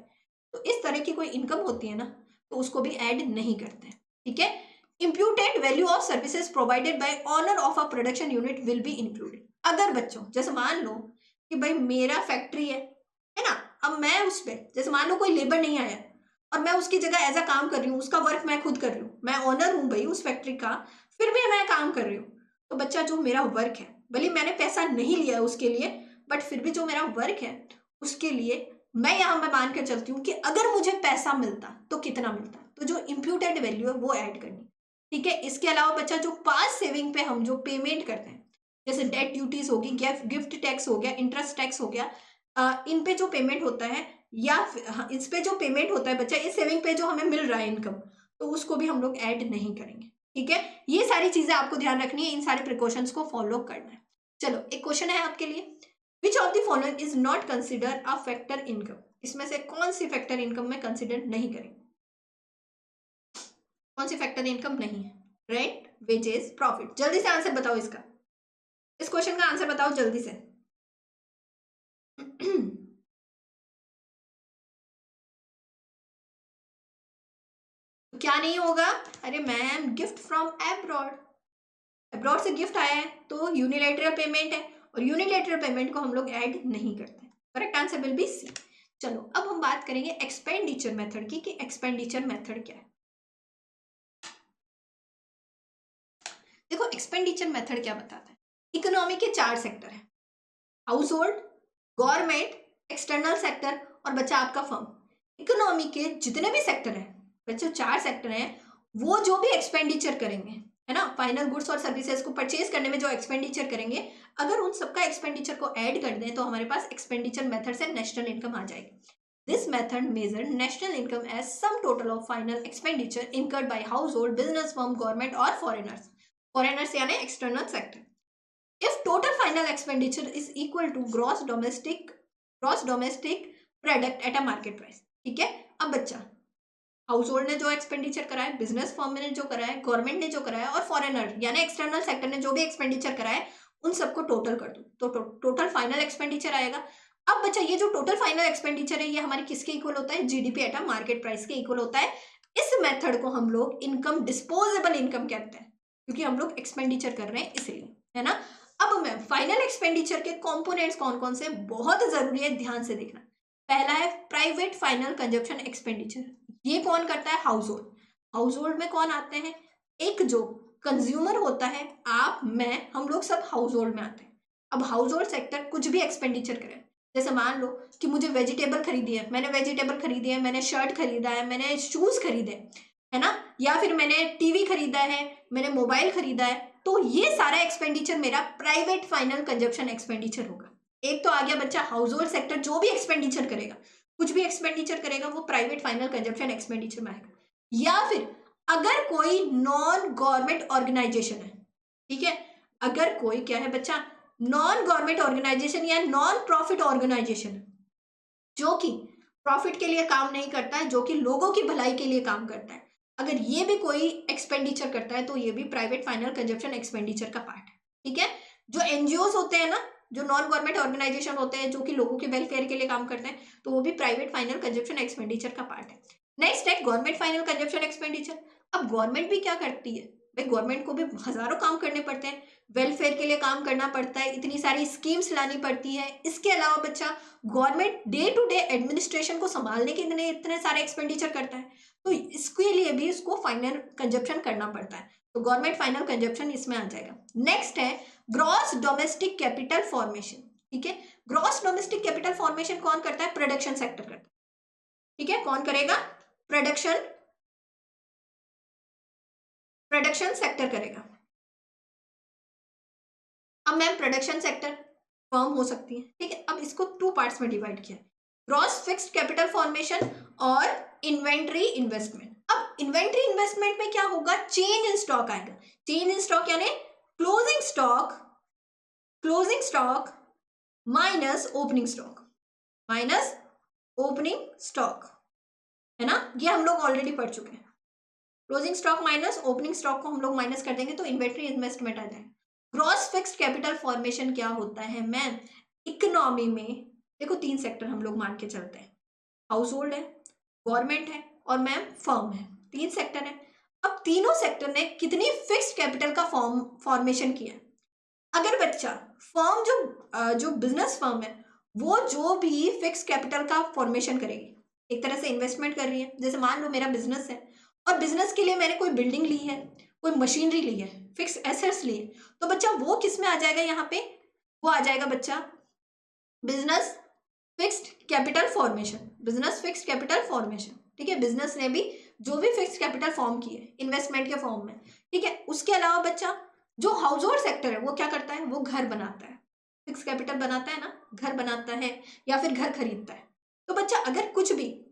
तो इस तरह की कोई इनकम होती है ना, तो उसको भी ऐड नहीं करते हैं, ठीक है। Imputed value of services provided by honour of a production unit will be included. अगर बच्चों जैसे मान लो कि भाई मेरा फैक्ट्री है ना, अब मैं उस पर जैसे मान लो कोई लेबर नहीं आया और मैं उसकी जगह एज अ काम कर रही हूँ, उसका वर्क मैं खुद कर रही हूँ, मैं ऑनर हूँ भाई उस फैक्ट्री का, फिर भी मैं काम कर रही हूँ, तो बच्चा जो मेरा वर्क है, भले मैंने पैसा नहीं लिया उसके लिए, बट फिर भी जो मेरा वर्क है उसके लिए मैं यहां पे मान कर चलती हूँ कि अगर मुझे पैसा मिलता तो कितना मिलता, तो जो इम्प्यूटेड वैल्यू है वो ऐड करनी, ठीक है। इसके अलावा बच्चा जो पास सेविंग पे हम जो पेमेंट करते हैं, जैसे डेट ड्यूटीज होगी, गिफ्ट टैक्स हो गया, इंटरेस्ट टैक्स हो गया, इन पे जो पेमेंट होता है, या इस पे जो पेमेंट होता है बच्चा, इस सेविंग पे जो हमें मिल रहा है इनकम, तो उसको भी हम लोग ऐड नहीं करेंगे, ठीक है। ये सारी चीजें आपको ध्यान रखनी है, इन सारे प्रिकॉशंस को फॉलो करना है। चलो एक क्वेश्चन है आपके लिए, which of the following is not consider a factor income, इसमें से कौन सी फैक्टर इनकम में कंसिडर नहीं करेंगे? कौन सी फैक्टर इनकम नहीं है? रेंट, वेजेस, प्रॉफिट, जल्दी से आंसर बताओ इसका, इस क्वेश्चन का आंसर बताओ जल्दी से। क्या नहीं होगा? अरे ma'am, gift from abroad, abroad से गिफ्ट आया है तो यूनिलेटरल पेमेंट है, और यूनिलेटरल पेमेंट को हम लोग ऐड नहीं करते। Correct answer will be C. चलो अब हम बात करेंगे एक्सपेंडिचर मेथड की, कि एक्सपेंडिचर मेथड क्या है। देखो एक्सपेंडिचर मेथड क्या बताता है, इकोनॉमी के 4 सेक्टर है, house hold, government, external sector और बच्चा आपका फर्म। इकोनॉमी के जितने भी सेक्टर हैं बच्चों, 4 सेक्टर हैं, वो जो भी एक्सपेंडिचर करेंगे, है ना, फाइनल गुड्स और सर्विसेज को परचेज करने में जो एक्सपेंडिचर करेंगे, अगर उन सबका एक्सपेंडिचर को ऐड कर दें तो हमारे पास एक्सपेंडिचर मेथड से नेशनल इनकम आ जाएगी। This method measure national income as sum total of final expenditure incurred by household, business, firm, government और फॉरेनर्स। फॉरेनर्स यानी external sector. if total final expenditure is equal to gross domestic product at a market price, ठीक है। अब बच्चा house hold ने जो expenditure करा है, बिजनेस फर्म ने जो करा है, गवर्नमेंट ने जो करा है, और फॉरेनर यानी एक्सटर्नल सेक्टर ने जो भी एक्सपेंडिचर करा है, उन सबको टोटल कर दो तो टोटल फाइनल एक्सपेंडिचर आएगा। अब बच्चा ये जो टोटल फाइनल एक्सपेंडिचर है ये हमारे किसके इक्वल होता है, GDP at a market price के इक्वल होता है। इस मेथड को हम लोग इनकम, डिस्पोजेबल इनकम कहते हैं, क्योंकि हम लोग एक्सपेंडिचर कर रहे हैं इसलिए, है ना। अब मैम फाइनल एक्सपेंडिचर के कंपोनेंट्स कौन कौन से, बहुत जरूरी है, ध्यान से देखना। पहला है प्राइवेट फाइनल कंजप्शन एक्सपेंडिचर। ये कौन करता है, हाउस होल्ड। हाउस होल्ड में कौन आते हैं, एक जो कंज्यूमर होता है, आप, मैं, हम लोग सब हाउस होल्ड में आते हैं। अब हाउस होल्ड सेक्टर कुछ भी एक्सपेंडिचर करे, जैसे मान लो कि मुझे वेजिटेबल खरीदी है, मैंने वेजिटेबल खरीदी है, मैंने शर्ट खरीदा है, मैंने शूज खरीदे, है ना, या फिर मैंने टीवी खरीदा है, मैंने मोबाइल खरीदा है, तो ये सारा एक्सपेंडिचर मेरा प्राइवेट फाइनल कंजप्शन एक्सपेंडिचर होगा। एक तो आ गया बच्चा हाउस होल्ड सेक्टर, जो भी एक्सपेंडिचर करेगा, कुछ भी एक्सपेंडिचर करेगा वो प्राइवेट फाइनल कंजप्शन एक्सपेंडिचर में आएगा। या फिर अगर कोई नॉन गवर्नमेंट ऑर्गेनाइजेशन है, ठीक है, अगर कोई क्या है बच्चा, नॉन गवर्नमेंट ऑर्गेनाइजेशन या नॉन प्रॉफिट ऑर्गेनाइजेशन, जो कि प्रॉफिट के लिए काम नहीं करता है, जो कि लोगों की भलाई के लिए काम करता है, अगर ये भी कोई एक्सपेंडिचर करता है तो ये भी प्राइवेट फाइनल कंजप्शन एक्सपेंडिचर का पार्ट है। ठीक है, जो एनजीओ होते हैं ना, जो नॉन गवर्नमेंट ऑर्गेनाइजेशन होते हैं, जो कि लोगों के वेलफेयर के लिए काम करते हैं, तो वो भी प्राइवेट फाइनल कंजप्शन एक्सपेंडिचर का पार्ट है। नेक्स्ट है गवर्नमेंट फाइनल कंजप्शन एक्सपेंडिचर। अब गवर्नमेंट भी क्या करती है भाई, गवर्नमेंट को भी हजारों काम करने पड़ते हैं, वेलफेयर के लिए काम करना पड़ता है, इतनी सारी स्कीम्स लानी पड़ती है। इसके अलावा बच्चा government day to day administration को संभालने के इतने इतने सारे एक्सपेंडिचर करता है, तो इसके लिए भी इसको फाइनल कंजप्शन करना पड़ता है, तो गवर्नमेंट फाइनल कंजप्शन इसमें आ जाएगा। नेक्स्ट है ग्रॉस डोमेस्टिक कैपिटल फॉर्मेशन। ठीक है, ग्रॉस डोमेस्टिक कैपिटल फॉर्मेशन कौन करता है, प्रोडक्शन सेक्टर करता है। ठीक है, कौन करेगा, प्रोडक्शन सेक्टर करेगा। अब मैम प्रोडक्शन सेक्टर फर्म हो सकती है, ठीक है, अब इसको टू पार्ट्स में डिवाइड किया, ग्रॉस फिक्स्ड कैपिटल फॉर्मेशन और इन्वेंट्री इन्वेस्टमेंट। अब इन्वेंट्री इन्वेस्टमेंट में क्या होगा, चेंज इन स्टॉक आएगा। चेंज इन स्टॉक यानी closing stock minus opening stock, minus opening stock, है ना, ये हम लोग ऑलरेडी पढ़ चुके हैं। Closing stock minus opening stock को हम लोग माइनस कर देंगे तो इन्वेंट्री इन्वेस्टमेंट आ जाएगा। ग्रॉस फिक्स्ड कैपिटल फॉर्मेशन क्या होता है मैम, इकोनॉमी में देखो तीन सेक्टर हम लोग मान के चलते हैं, हाउस होल्ड है, गवर्नमेंट है और मैम फर्म है, तीन सेक्टर है। अब तीनों सेक्टर ने कितनी फिक्स्ड कैपिटल का फॉर्मेशन किया है। अगर बच्चा फर्म जो बिजनेस फर्म है वो जो भी फिक्स कैपिटल का फॉर्मेशन करेगी, एक तरह से इन्वेस्टमेंट कर रही है, जैसे मान लो मेरा बिजनेस है और बिजनेस के लिए मैंने कोई बिल्डिंग ली है, कोई मशीनरी ली है, फिक्स एसेट्स ली है, तो बच्चा वो किस में आ जाएगा, यहाँ पे वो आ जाएगा बच्चा business fixed capital formation, business fixed capital formation. ठीक है, बिजनेस ने भी जो भी फिक्स्ड कैपिटल फॉर्म की है इन्वेस्टमेंट के फॉर्म में। ठीक है, उसके अलावा बच्चा जो हाउस होल्ड सेक्टर है वो क्या करता है, वो घर बनाता है, फिक्स कैपिटल बनाता है ना, घर बनाता है या फिर घर खरीदता है। तो बच्चा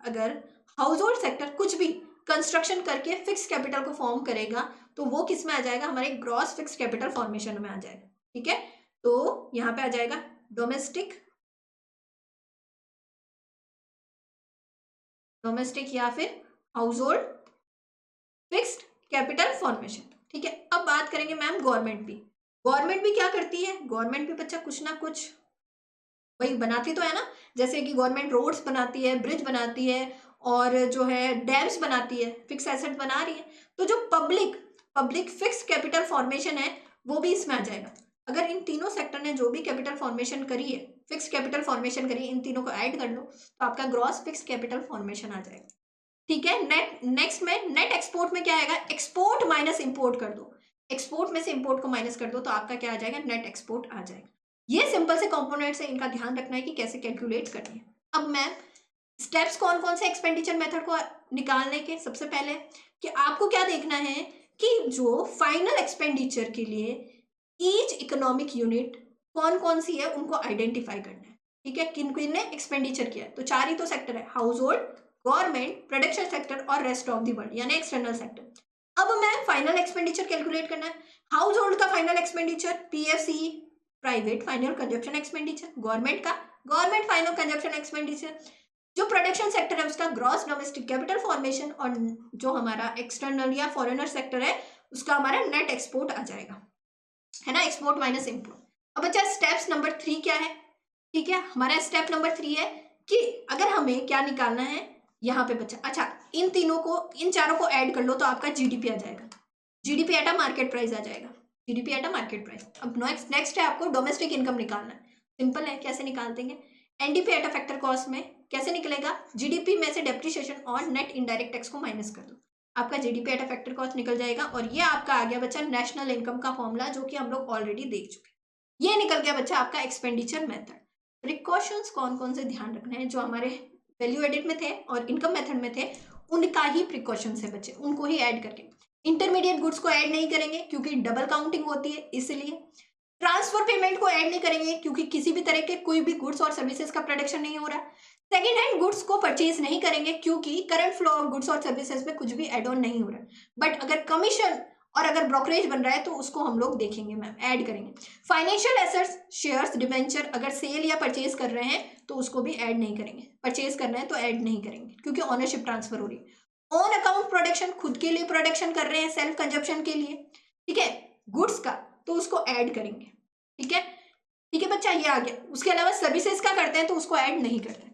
अगर हाउस होल्ड सेक्टर कुछ भी कंस्ट्रक्शन करके फिक्स कैपिटल को फॉर्म करेगा तो वो किस में आ जाएगा, हमारे ग्रॉस फिक्स कैपिटल फॉर्मेशन में आ जाएगा। ठीक है, तो यहाँ पे आ जाएगा डोमेस्टिक या फिर house hold fixed capital formation. ठीक है, अब बात करेंगे मैम गवर्नमेंट भी क्या करती है, गवर्नमेंट भी बच्चा कुछ ना कुछ वही बनाती तो है ना, जैसे कि गवर्नमेंट रोड्स बनाती है, ब्रिज बनाती है और जो है डैम्स बनाती है, फिक्स एसेट बना रही है, तो जो पब्लिक फिक्स कैपिटल फॉर्मेशन है वो भी इसमें आ जाएगा। अगर इन तीनों सेक्टर ने जो भी कैपिटल फॉर्मेशन करी है, फिक्स कैपिटल फॉर्मेशन करी है, इन तीनों को ऐड कर लो तो आपका ग्रॉस फिक्स कैपिटल फॉर्मेशन आ जाएगा। ठीक है, नेक्स्ट में नेट एक्सपोर्ट में क्या आएगा, एक्सपोर्ट माइनस इंपोर्ट कर दो, एक्सपोर्ट में से इंपोर्ट को माइनस कर दो तो आपका क्या आ जाएगा, नेट एक्सपोर्ट आ जाएगा। ये सिंपल से कंपोनेंट्स है, इनका ध्यान रखना है कि कैसे कैलकुलेट करनी है। अब मैम स्टेप्स कौन कौन से एक्सपेंडिचर मेथड को निकालने के, सबसे पहले कि आपको क्या देखना है कि जो फाइनल एक्सपेंडिचर के लिए ईच इकोनॉमिक यूनिट कौन कौन सी है उनको आइडेंटिफाई करना है। ठीक है, किन किन ने एक्सपेंडिचर किया है, तो चार ही तो सेक्टर है, house hold, government, production sector और रेस्ट ऑफ द वर्ल्ड यानी एक्सटर्नल सेक्टर। अब मैं फाइनल एक्सपेंडिचर कैलकुलेट करना है, हाउस होल्ड का final expenditure PFC, private final consumption expenditure, government का गवर्नमेंट फाइनल कंजप्शन एक्सपेंडिचर, जो प्रोडक्शन सेक्टर है उसका ग्रॉस डोमेस्टिक कैपिटल फॉर्मेशन, और जो हमारा एक्सटर्नल या फॉरेनर सेक्टर है उसका हमारा नेट एक्सपोर्ट आ जाएगा, है ना, एक्सपोर्ट माइनस इंपोर्ट। अब बच्चा स्टेप्स नंबर 3 क्या है ठीक है, हमारा स्टेप नंबर 3 है कि अगर हमें क्या निकालना है यहाँ पे बच्चा, अच्छा इन तीनों को, इन चारों को ऐड कर लो तो आपका जीडीपी आ जाएगा, GDP at a market price आ जाएगा, GDP at a market price. अब नेक्स्ट है आपको डोमेस्टिक इनकम निकालना है। सिंपल है, कैसे निकाल देंगे, NDP at a factor cost में कैसे निकलेगा, जीडीपी में से डेप्रिसिएशन और नेट इनडायरेक्ट टैक्स को माइनस कर दो, आपका GDP at a factor cost निकल जाएगा। और ये आपका आ गया बच्चा नेशनल इनकम का फॉर्मूला, जो कि हम लोग ऑलरेडी देख चुके हैं। ये निकल गया बच्चा आपका एक्सपेंडिचर मेथड। प्रिकॉशंस कौन कौन से ध्यान रखने हैं, जो हमारे वैल्यू एडिट में थे और इनकम मेथड में थे, उनका ही प्रिकॉशंस है बच्चे, उनको ही ऐड करके। इंटरमीडिएट गुड्स को ऐड नहीं करेंगे क्योंकि डबल काउंटिंग होती है, इसलिए ट्रांसफर पेमेंट को ऐड नहीं करेंगे क्योंकि किसी भी तरह के कोई भी गुड्स और सर्विसेज का प्रोडक्शन नहीं हो रहा। सेकेंड हैंड गुड्स को परचेज नहीं करेंगे क्योंकि करंट फ्लो ऑफ गुड्स और सर्विसेज में कुछ भी एड ऑन नहीं हो रहा। बट अगर कमीशन और अगर ब्रोकरेज बन रहा है तो उसको हम लोग देखेंगे मैम, ऐड करेंगे। फाइनेंशियल एसेट्स, शेयर्स, डिबेंचर अगर सेल या परचेज कर रहे हैं तो उसको भी ऐड नहीं करेंगे, परचेज करना है तो ऐड नहीं करेंगे क्योंकि ओनरशिप ट्रांसफर हो रही है। ऑन अकाउंट प्रोडक्शन, खुद के लिए प्रोडक्शन कर रहे हैं सेल्फ कंजप्शन के लिए, ठीक है, गुड्स का, तो उसको ऐड करेंगे। ठीक है, ठीक है बच्चा, ये आ गया। उसके अलावा सर्विसेज का करते हैं तो उसको ऐड नहीं करते।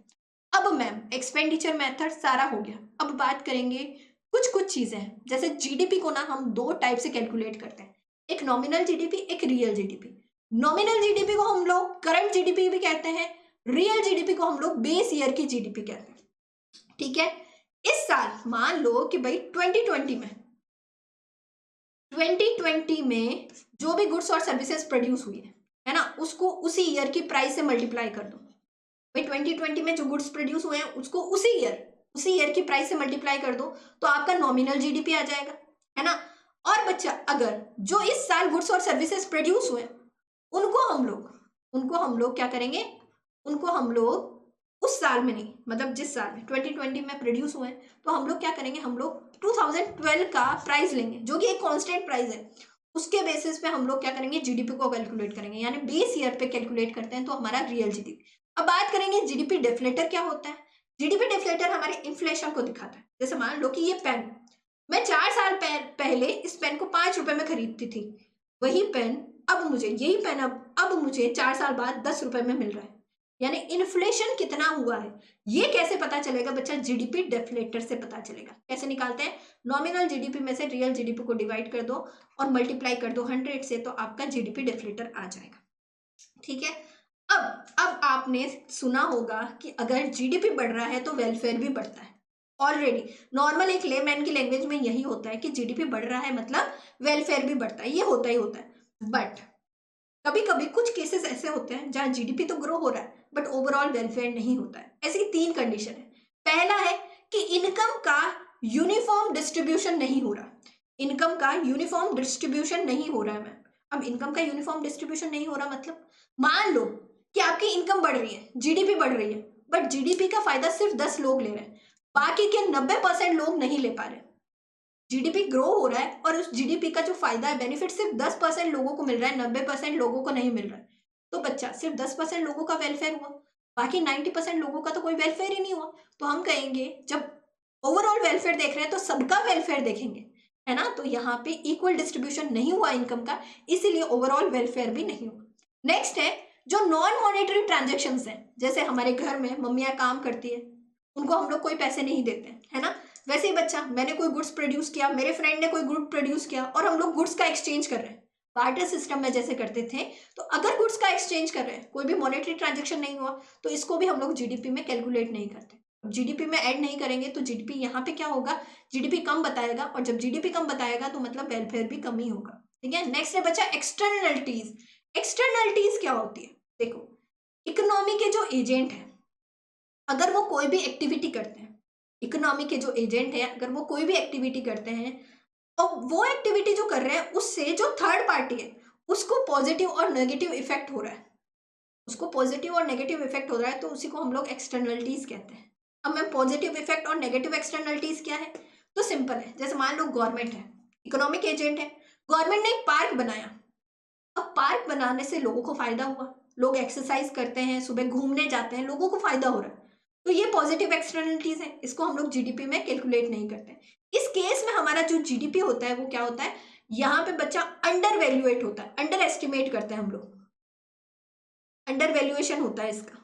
अब मैम एक्सपेंडिचर मेथड सारा हो गया, अब बात करेंगे कुछ कुछ चीजें हैं। जैसे जीडीपी को ना हम दो टाइप से कैलकुलेट करते हैं, एक नॉमिनल जीडीपी, एक रियल जीडीपी। नॉमिनल जीडीपी को हम लोग करंट जीडीपी भी कहते हैं, रियल जीडीपी को हम लोग बेस ईयर की जीडीपी कहते हैं। ठीक है, इस साल मान लो कि भाई 2020 में जो भी गुड्स और सर्विसेज प्रोड्यूस हुई है ना, उसको उसी ईयर की प्राइस से मल्टीप्लाई कर दो। भाई 2020 में जो गुड्स प्रोड्यूस हुए हैं उसको उसी ईयर की प्राइस से मल्टीप्लाई कर दो तो आपका नॉमिनल जीडीपी आ जाएगा, है ना। और बच्चा अगर जो इस साल गुड्स और सर्विसेज प्रोड्यूस हुए उनको हम लोग क्या करेंगे, उनको हम लोग उस साल में नहीं, मतलब जिस साल में 2020 में प्रोड्यूस हुए हैं, तो हम लोग क्या करेंगे, हम लोग 2012 का प्राइस लेंगे जो कि एक कांस्टेंट प्राइस है, उसके बेसिस पे हम लोग क्या करेंगे, जीडीपी को कैलकुलेट करेंगे, यानी बेस ईयर पे कैलकुलेट करते हैं तो हमारा रियल जीडीपी। अब बात करेंगे जीडीपी डिफ्लेटर क्या होता है। जीडीपी डिफ्लेटर हमारे इन्फ्लेशन को दिखाता है। जैसे मान लो कि ये पेन, मैं 4 साल पहले इस पेन को 5 रुपए में खरीदती थी, वही पेन अब मुझे, यही पेन अब मुझे 4 साल बाद 10 रुपए में मिल रहा है, यानी इन्फ्लेशन कितना हुआ है। ये कैसे पता चलेगा बच्चा, जीडीपी डिफ्लेटर से पता चलेगा। कैसे निकालते हैं, नॉमिनल जीडीपी में से रियल जीडीपी को डिवाइड कर दो और मल्टीप्लाई कर दो 100 से, तो आपका जीडीपी डिफ्लेटर आ जाएगा। ठीक है, अब आपने सुना होगा कि अगर जीडीपी बढ़ रहा है तो वेलफेयर भी बढ़ता है। ऑलरेडी नॉर्मल एक लेमैन की लैंग्वेज में यही होता है कि जीडीपी बढ़ रहा है मतलब वेलफेयर भी बढ़ता है, ये होता ही होता है। बट कभी कभी कुछ केसेस ऐसे होते हैं जहां जीडीपी तो ग्रो हो रहा है बट ओवरऑल वेलफेयर नहीं होता है। ऐसी 3 कंडीशन है। पहला है कि इनकम का यूनिफॉर्म डिस्ट्रीब्यूशन नहीं हो रहा, इनकम का यूनिफॉर्म डिस्ट्रीब्यूशन नहीं हो रहा है मैम। अब इनकम का यूनिफॉर्म डिस्ट्रीब्यूशन नहीं हो रहा मतलब, मान लो कि आपकी इनकम बढ़ रही है, जीडीपी बढ़ रही है, बट जीडीपी का फायदा सिर्फ 10 लोग ले रहे हैं, बाकी के 90% लोग नहीं ले पा रहे। जीडीपी ग्रो हो रहा है और उस जीडीपी का जो फायदा है, बेनिफिट सिर्फ 10% लोगों को मिल रहा है, 90% लोगों को नहीं मिल रहा है। तो बच्चा सिर्फ 10% लोगों का वेलफेयर हुआ, बाकी 90% लोगों का तो कोई वेलफेयर ही नहीं हुआ। तो हम कहेंगे जब ओवरऑल वेलफेयर देख रहे हैं तो सबका वेलफेयर देखेंगे, है ना। तो यहाँ पे इक्वल डिस्ट्रीब्यूशन नहीं हुआ इनकम का, इसीलिए ओवरऑल वेलफेयर भी नहीं हुआ। नेक्स्ट है जो नॉन मॉनेटरी ट्रांजेक्शन है, जैसे हमारे घर में मम्मियाँ काम करती है, उनको हम लोग कोई पैसे नहीं देते, है ना। वैसे ही बच्चा, मैंने कोई गुड्स प्रोड्यूस किया, मेरे फ्रेंड ने कोई गुड प्रोड्यूस किया और हम लोग गुड्स का एक्सचेंज कर रहे हैं, बार्टर सिस्टम में जैसे करते थे। तो अगर गुड्स का एक्सचेंज कर रहे हैं, कोई भी मॉनेटरी ट्रांजेक्शन नहीं हुआ, तो इसको भी हम लोग जीडीपी में कैलकुलेट नहीं करते। जीडीपी में ऐड नहीं करेंगे तो जीडीपी यहाँ पे क्या होगा, जीडीपी कम बताएगा, और जब जीडीपी कम बताएगा तो मतलब वेलफेयर भी कम ही होगा। ठीक है, नेक्स्ट है बच्चा एक्सटर्नलिटीज। एक्सटर्नलिटीज क्या होती है, देखो इकोनॉमी के जो एजेंट है, अगर वो कोई भी एक्टिविटी करते हैं, इकोनॉमी के जो एजेंट है अगर वो कोई भी एक्टिविटी करते हैं और वो एक्टिविटी जो कर रहे हैं उससे जो थर्ड पार्टी है उसको पॉजिटिव और नेगेटिव इफेक्ट हो रहा है, उसको पॉजिटिव और नेगेटिव इफेक्ट हो रहा है, तो उसी को हम लोग एक्सटर्नलिटीज कहते हैं। अब मैम पॉजिटिव इफेक्ट और नेगेटिव एक्सटर्नलिटीज क्या है, तो सिंपल है। जैसे मान लो गवर्नमेंट है, इकोनॉमिक एजेंट है, गवर्नमेंट ने एक पार्क बनाया, अब पार्क बनाने से लोगों को फायदा हुआ, लोग एक्सरसाइज करते हैं, सुबह घूमने जाते हैं, लोगों को फायदा हो रहा है, तो ये पॉजिटिव एक्सटर्नलिटीज है, इसको हम लोग जीडीपी में कैलकुलेट नहीं करते। इस केस में हमारा जो जीडीपी होता है वो क्या होता है, यहाँ पे बच्चा अंडर वैल्यूएट होता है, अंडर एस्टिमेट करते हैं हम लोग, अंडर वैल्यूएशन होता है इसका,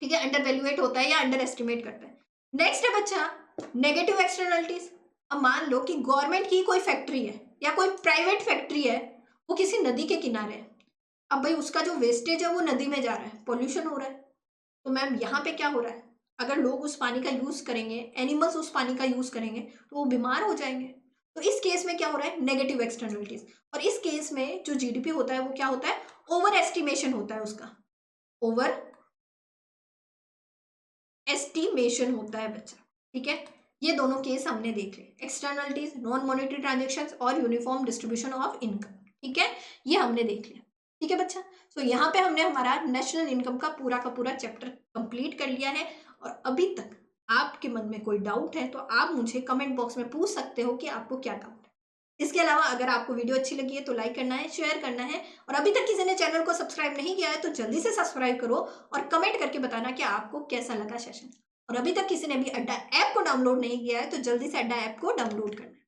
ठीक है, अंडर वैल्यूएट होता है या अंडर एस्टिमेट करता है। नेक्स्ट है बच्चा नेगेटिव एक्सटर्नलिटीज। अब मान लो कि गवर्नमेंट की कोई फैक्ट्री है या कोई प्राइवेट फैक्ट्री है, वो किसी नदी के किनारे है। अब भाई उसका जो वेस्टेज है वो नदी में जा रहा है, पोल्यूशन हो रहा है। तो मैम यहाँ पे क्या हो रहा है, अगर लोग उस पानी का यूज करेंगे, एनिमल्स उस पानी का यूज करेंगे तो वो बीमार हो जाएंगे। तो इस केस में क्या हो रहा है, नेगेटिव एक्सटर्नलिटीज। और इस केस में जो जीडीपी होता है वो क्या होता है, ओवर एस्टिमेशन होता है उसका, ओवर एस्टिमेशन होता है बच्चा, ठीक है। ये दोनों केस हमने देखे, एक्सटर्नलिटीज, नॉन मॉनेटरी ट्रांजेक्शन्स और यूनिफॉर्म डिस्ट्रीब्यूशन ऑफ इनकम, ठीक है, ये हमने देख लिया, ठीक है बच्चा। तो यहाँ पे हमने हमारा नेशनल इनकम का पूरा चैप्टर कंप्लीट कर लिया है। और अभी तक आपके मन में कोई डाउट है तो आप मुझे कमेंट बॉक्स में पूछ सकते हो कि आपको क्या डाउट है। इसके अलावा अगर आपको वीडियो अच्छी लगी है तो लाइक करना है, शेयर करना है, और अभी तक किसी ने चैनल को सब्सक्राइब नहीं किया है तो जल्दी से सब्सक्राइब करो और कमेंट करके बताना कि आपको कैसा लगा सेशन। और अभी तक किसी ने भी अड्डा ऐप को डाउनलोड नहीं किया है तो जल्दी से अड्डा ऐप को डाउनलोड करना है।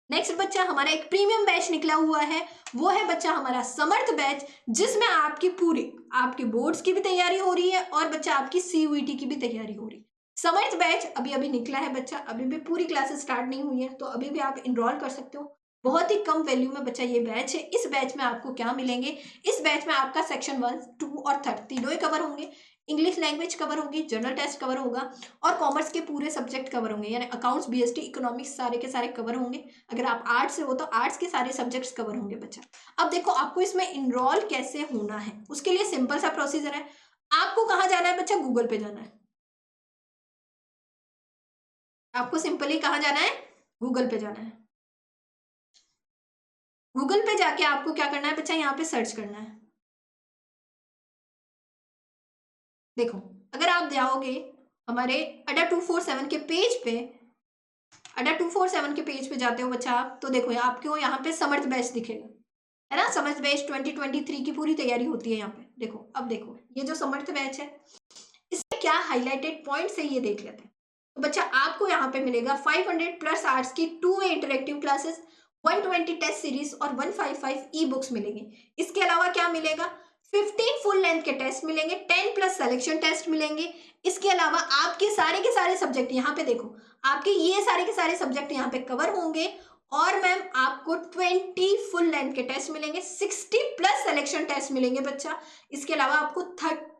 नेक्स्ट बच्चा हमारा एक प्रीमियम बैच निकला हुआ है, वो है बच्चा हमारा समर्थ बैच, जिसमें आपकी पूरी आपके बोर्ड्स की भी तैयारी हो रही है और बच्चा आपकी सीयूईटी की भी तैयारी हो रही है। समर्थ बैच अभी अभी निकला है बच्चा, अभी भी पूरी क्लासेस स्टार्ट नहीं हुई है, तो अभी भी आप इनरोल कर सकते हो। बहुत ही कम वैल्यू में बच्चा ये बैच है। इस बैच में आपको क्या मिलेंगे, इस बैच में आपका सेक्शन 1, 2 और 3 तीनों ही कवर होंगे। इंग्लिश लैंग्वेज कवर होगी, जनरल टेस्ट कवर होगा और कॉमर्स के पूरे सब्जेक्ट कवर होंगे, यानी अकाउंट्स, बीएसटी, इकोनॉमिक्स सारे के सारे कवर होंगे। अगर आप आर्ट्स से हो तो आर्ट्स के सारे सब्जेक्ट्स कवर होंगे बच्चा। अब देखो आपको इसमें इनरोल कैसे होना है, उसके लिए सिंपल सा प्रोसीजर है। आपको कहाँ जाना है बच्चा, गूगल पे जाना है। आपको सिंपली कहाँ जाना है, गूगल पे जाना है। गूगल पे जाके आपको क्या करना है बच्चा, यहाँ पे सर्च करना है। देखो अगर आप जाओगे हमारे अड्डा 247 के पेज पे, अड्डा 247 के पेज पे जाते हो बच्चा आप, तो देखो आपको यहाँ पे समर्थ बैच दिखेगा, है ना। समर्थ बैच 2023 की पूरी तैयारी होती है यहाँ पे। देखो अब देखो ये जो समर्थ बैच है, इसमें क्या हाईलाइटेड पॉइंट्स है ये देख लेते हैं। तो बच्चा आपको यहाँ पे मिलेगा 500 प्लस आवर्स की 2 इंटरेक्टिव क्लासेस, 120 टेस्ट सीरीज और 155 ई बुक्स मिलेंगे। इसके अलावा क्या मिलेगा, 15 फुल लेंथ के टेस्ट मिलेंगे, 10 प्लस सिलेक्शन टेस्ट मिलेंगे। इसके अलावा आपके सारे के सारे सब्जेक्ट यहाँ पे देखो, आपके ये सारे के सारे सब्जेक्ट यहाँ पे कवर होंगे। और मैम आपको 20 फुल लेंथ के टेस्ट मिलेंगे, 60 प्लस सिलेक्शन टेस्ट मिलेंगे बच्चा। इसके अलावा आपको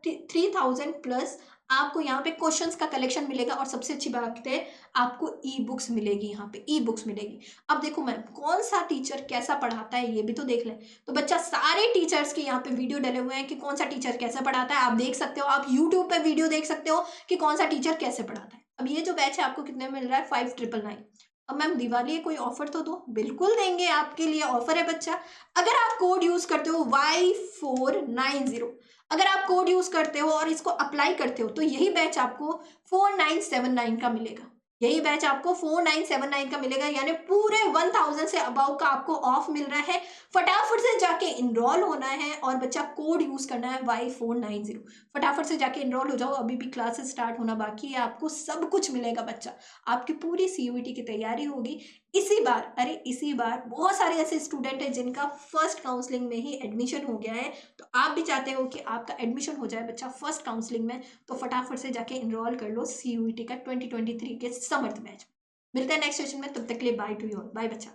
3000 प्लस आपको यहाँ पे क्वेश्चंस का कलेक्शन मिलेगा। और सबसे अच्छी बात है आपको ई बुक्स मिलेगी, यहाँ पे ई बुक्स मिलेगी। अब देखो मैम कौन सा टीचर कैसा पढ़ाता है ये भी तो देख लें। तो बच्चा सारे टीचर्स के यहाँ पे वीडियो डले हुए हैं कि कौन सा टीचर कैसे पढ़ाता है, आप देख सकते हो। आप यूट्यूब पे वीडियो देख सकते हो कि कौन सा टीचर कैसे पढ़ाता है। अब ये जो बैच है आपको कितने में मिल रहा है, 5999। अब मैम दिवाली है, कोई ऑफर तो दो। बिल्कुल देंगे, आपके लिए ऑफर है बच्चा। अगर आप कोड यूज करते हो Y490, अगर आप कोड यूज करते हो और इसको अप्लाई करते हो तो यही बैच आपको 4979 का मिलेगा। यही बैच आपको 4979 का मिलेगा, यानी पूरे 1000 से अबाउ का आपको ऑफ मिल रहा है। फटाफट से जाके इनरोल होना है और बच्चा कोड यूज करना है Y490। फटाफट से जाके इनरोल हो जाओ, अभी भी क्लासेस स्टार्ट होना बाकी है। आपको सब कुछ मिलेगा बच्चा, आपकी पूरी सीयूईटी की तैयारी होगी। इसी बार बहुत सारे ऐसे स्टूडेंट हैं जिनका फर्स्ट काउंसलिंग में ही एडमिशन हो गया है। तो आप भी चाहते हो कि आपका एडमिशन हो जाए बच्चा फर्स्ट काउंसलिंग में, तो फटाफट से जाके इनरोल कर लो सीयूईटी का 2023 के समर्थ बैच। मिलते हैं नेक्स्ट सेशन में, तब तक के लिए bye to you all, bye बच्चा।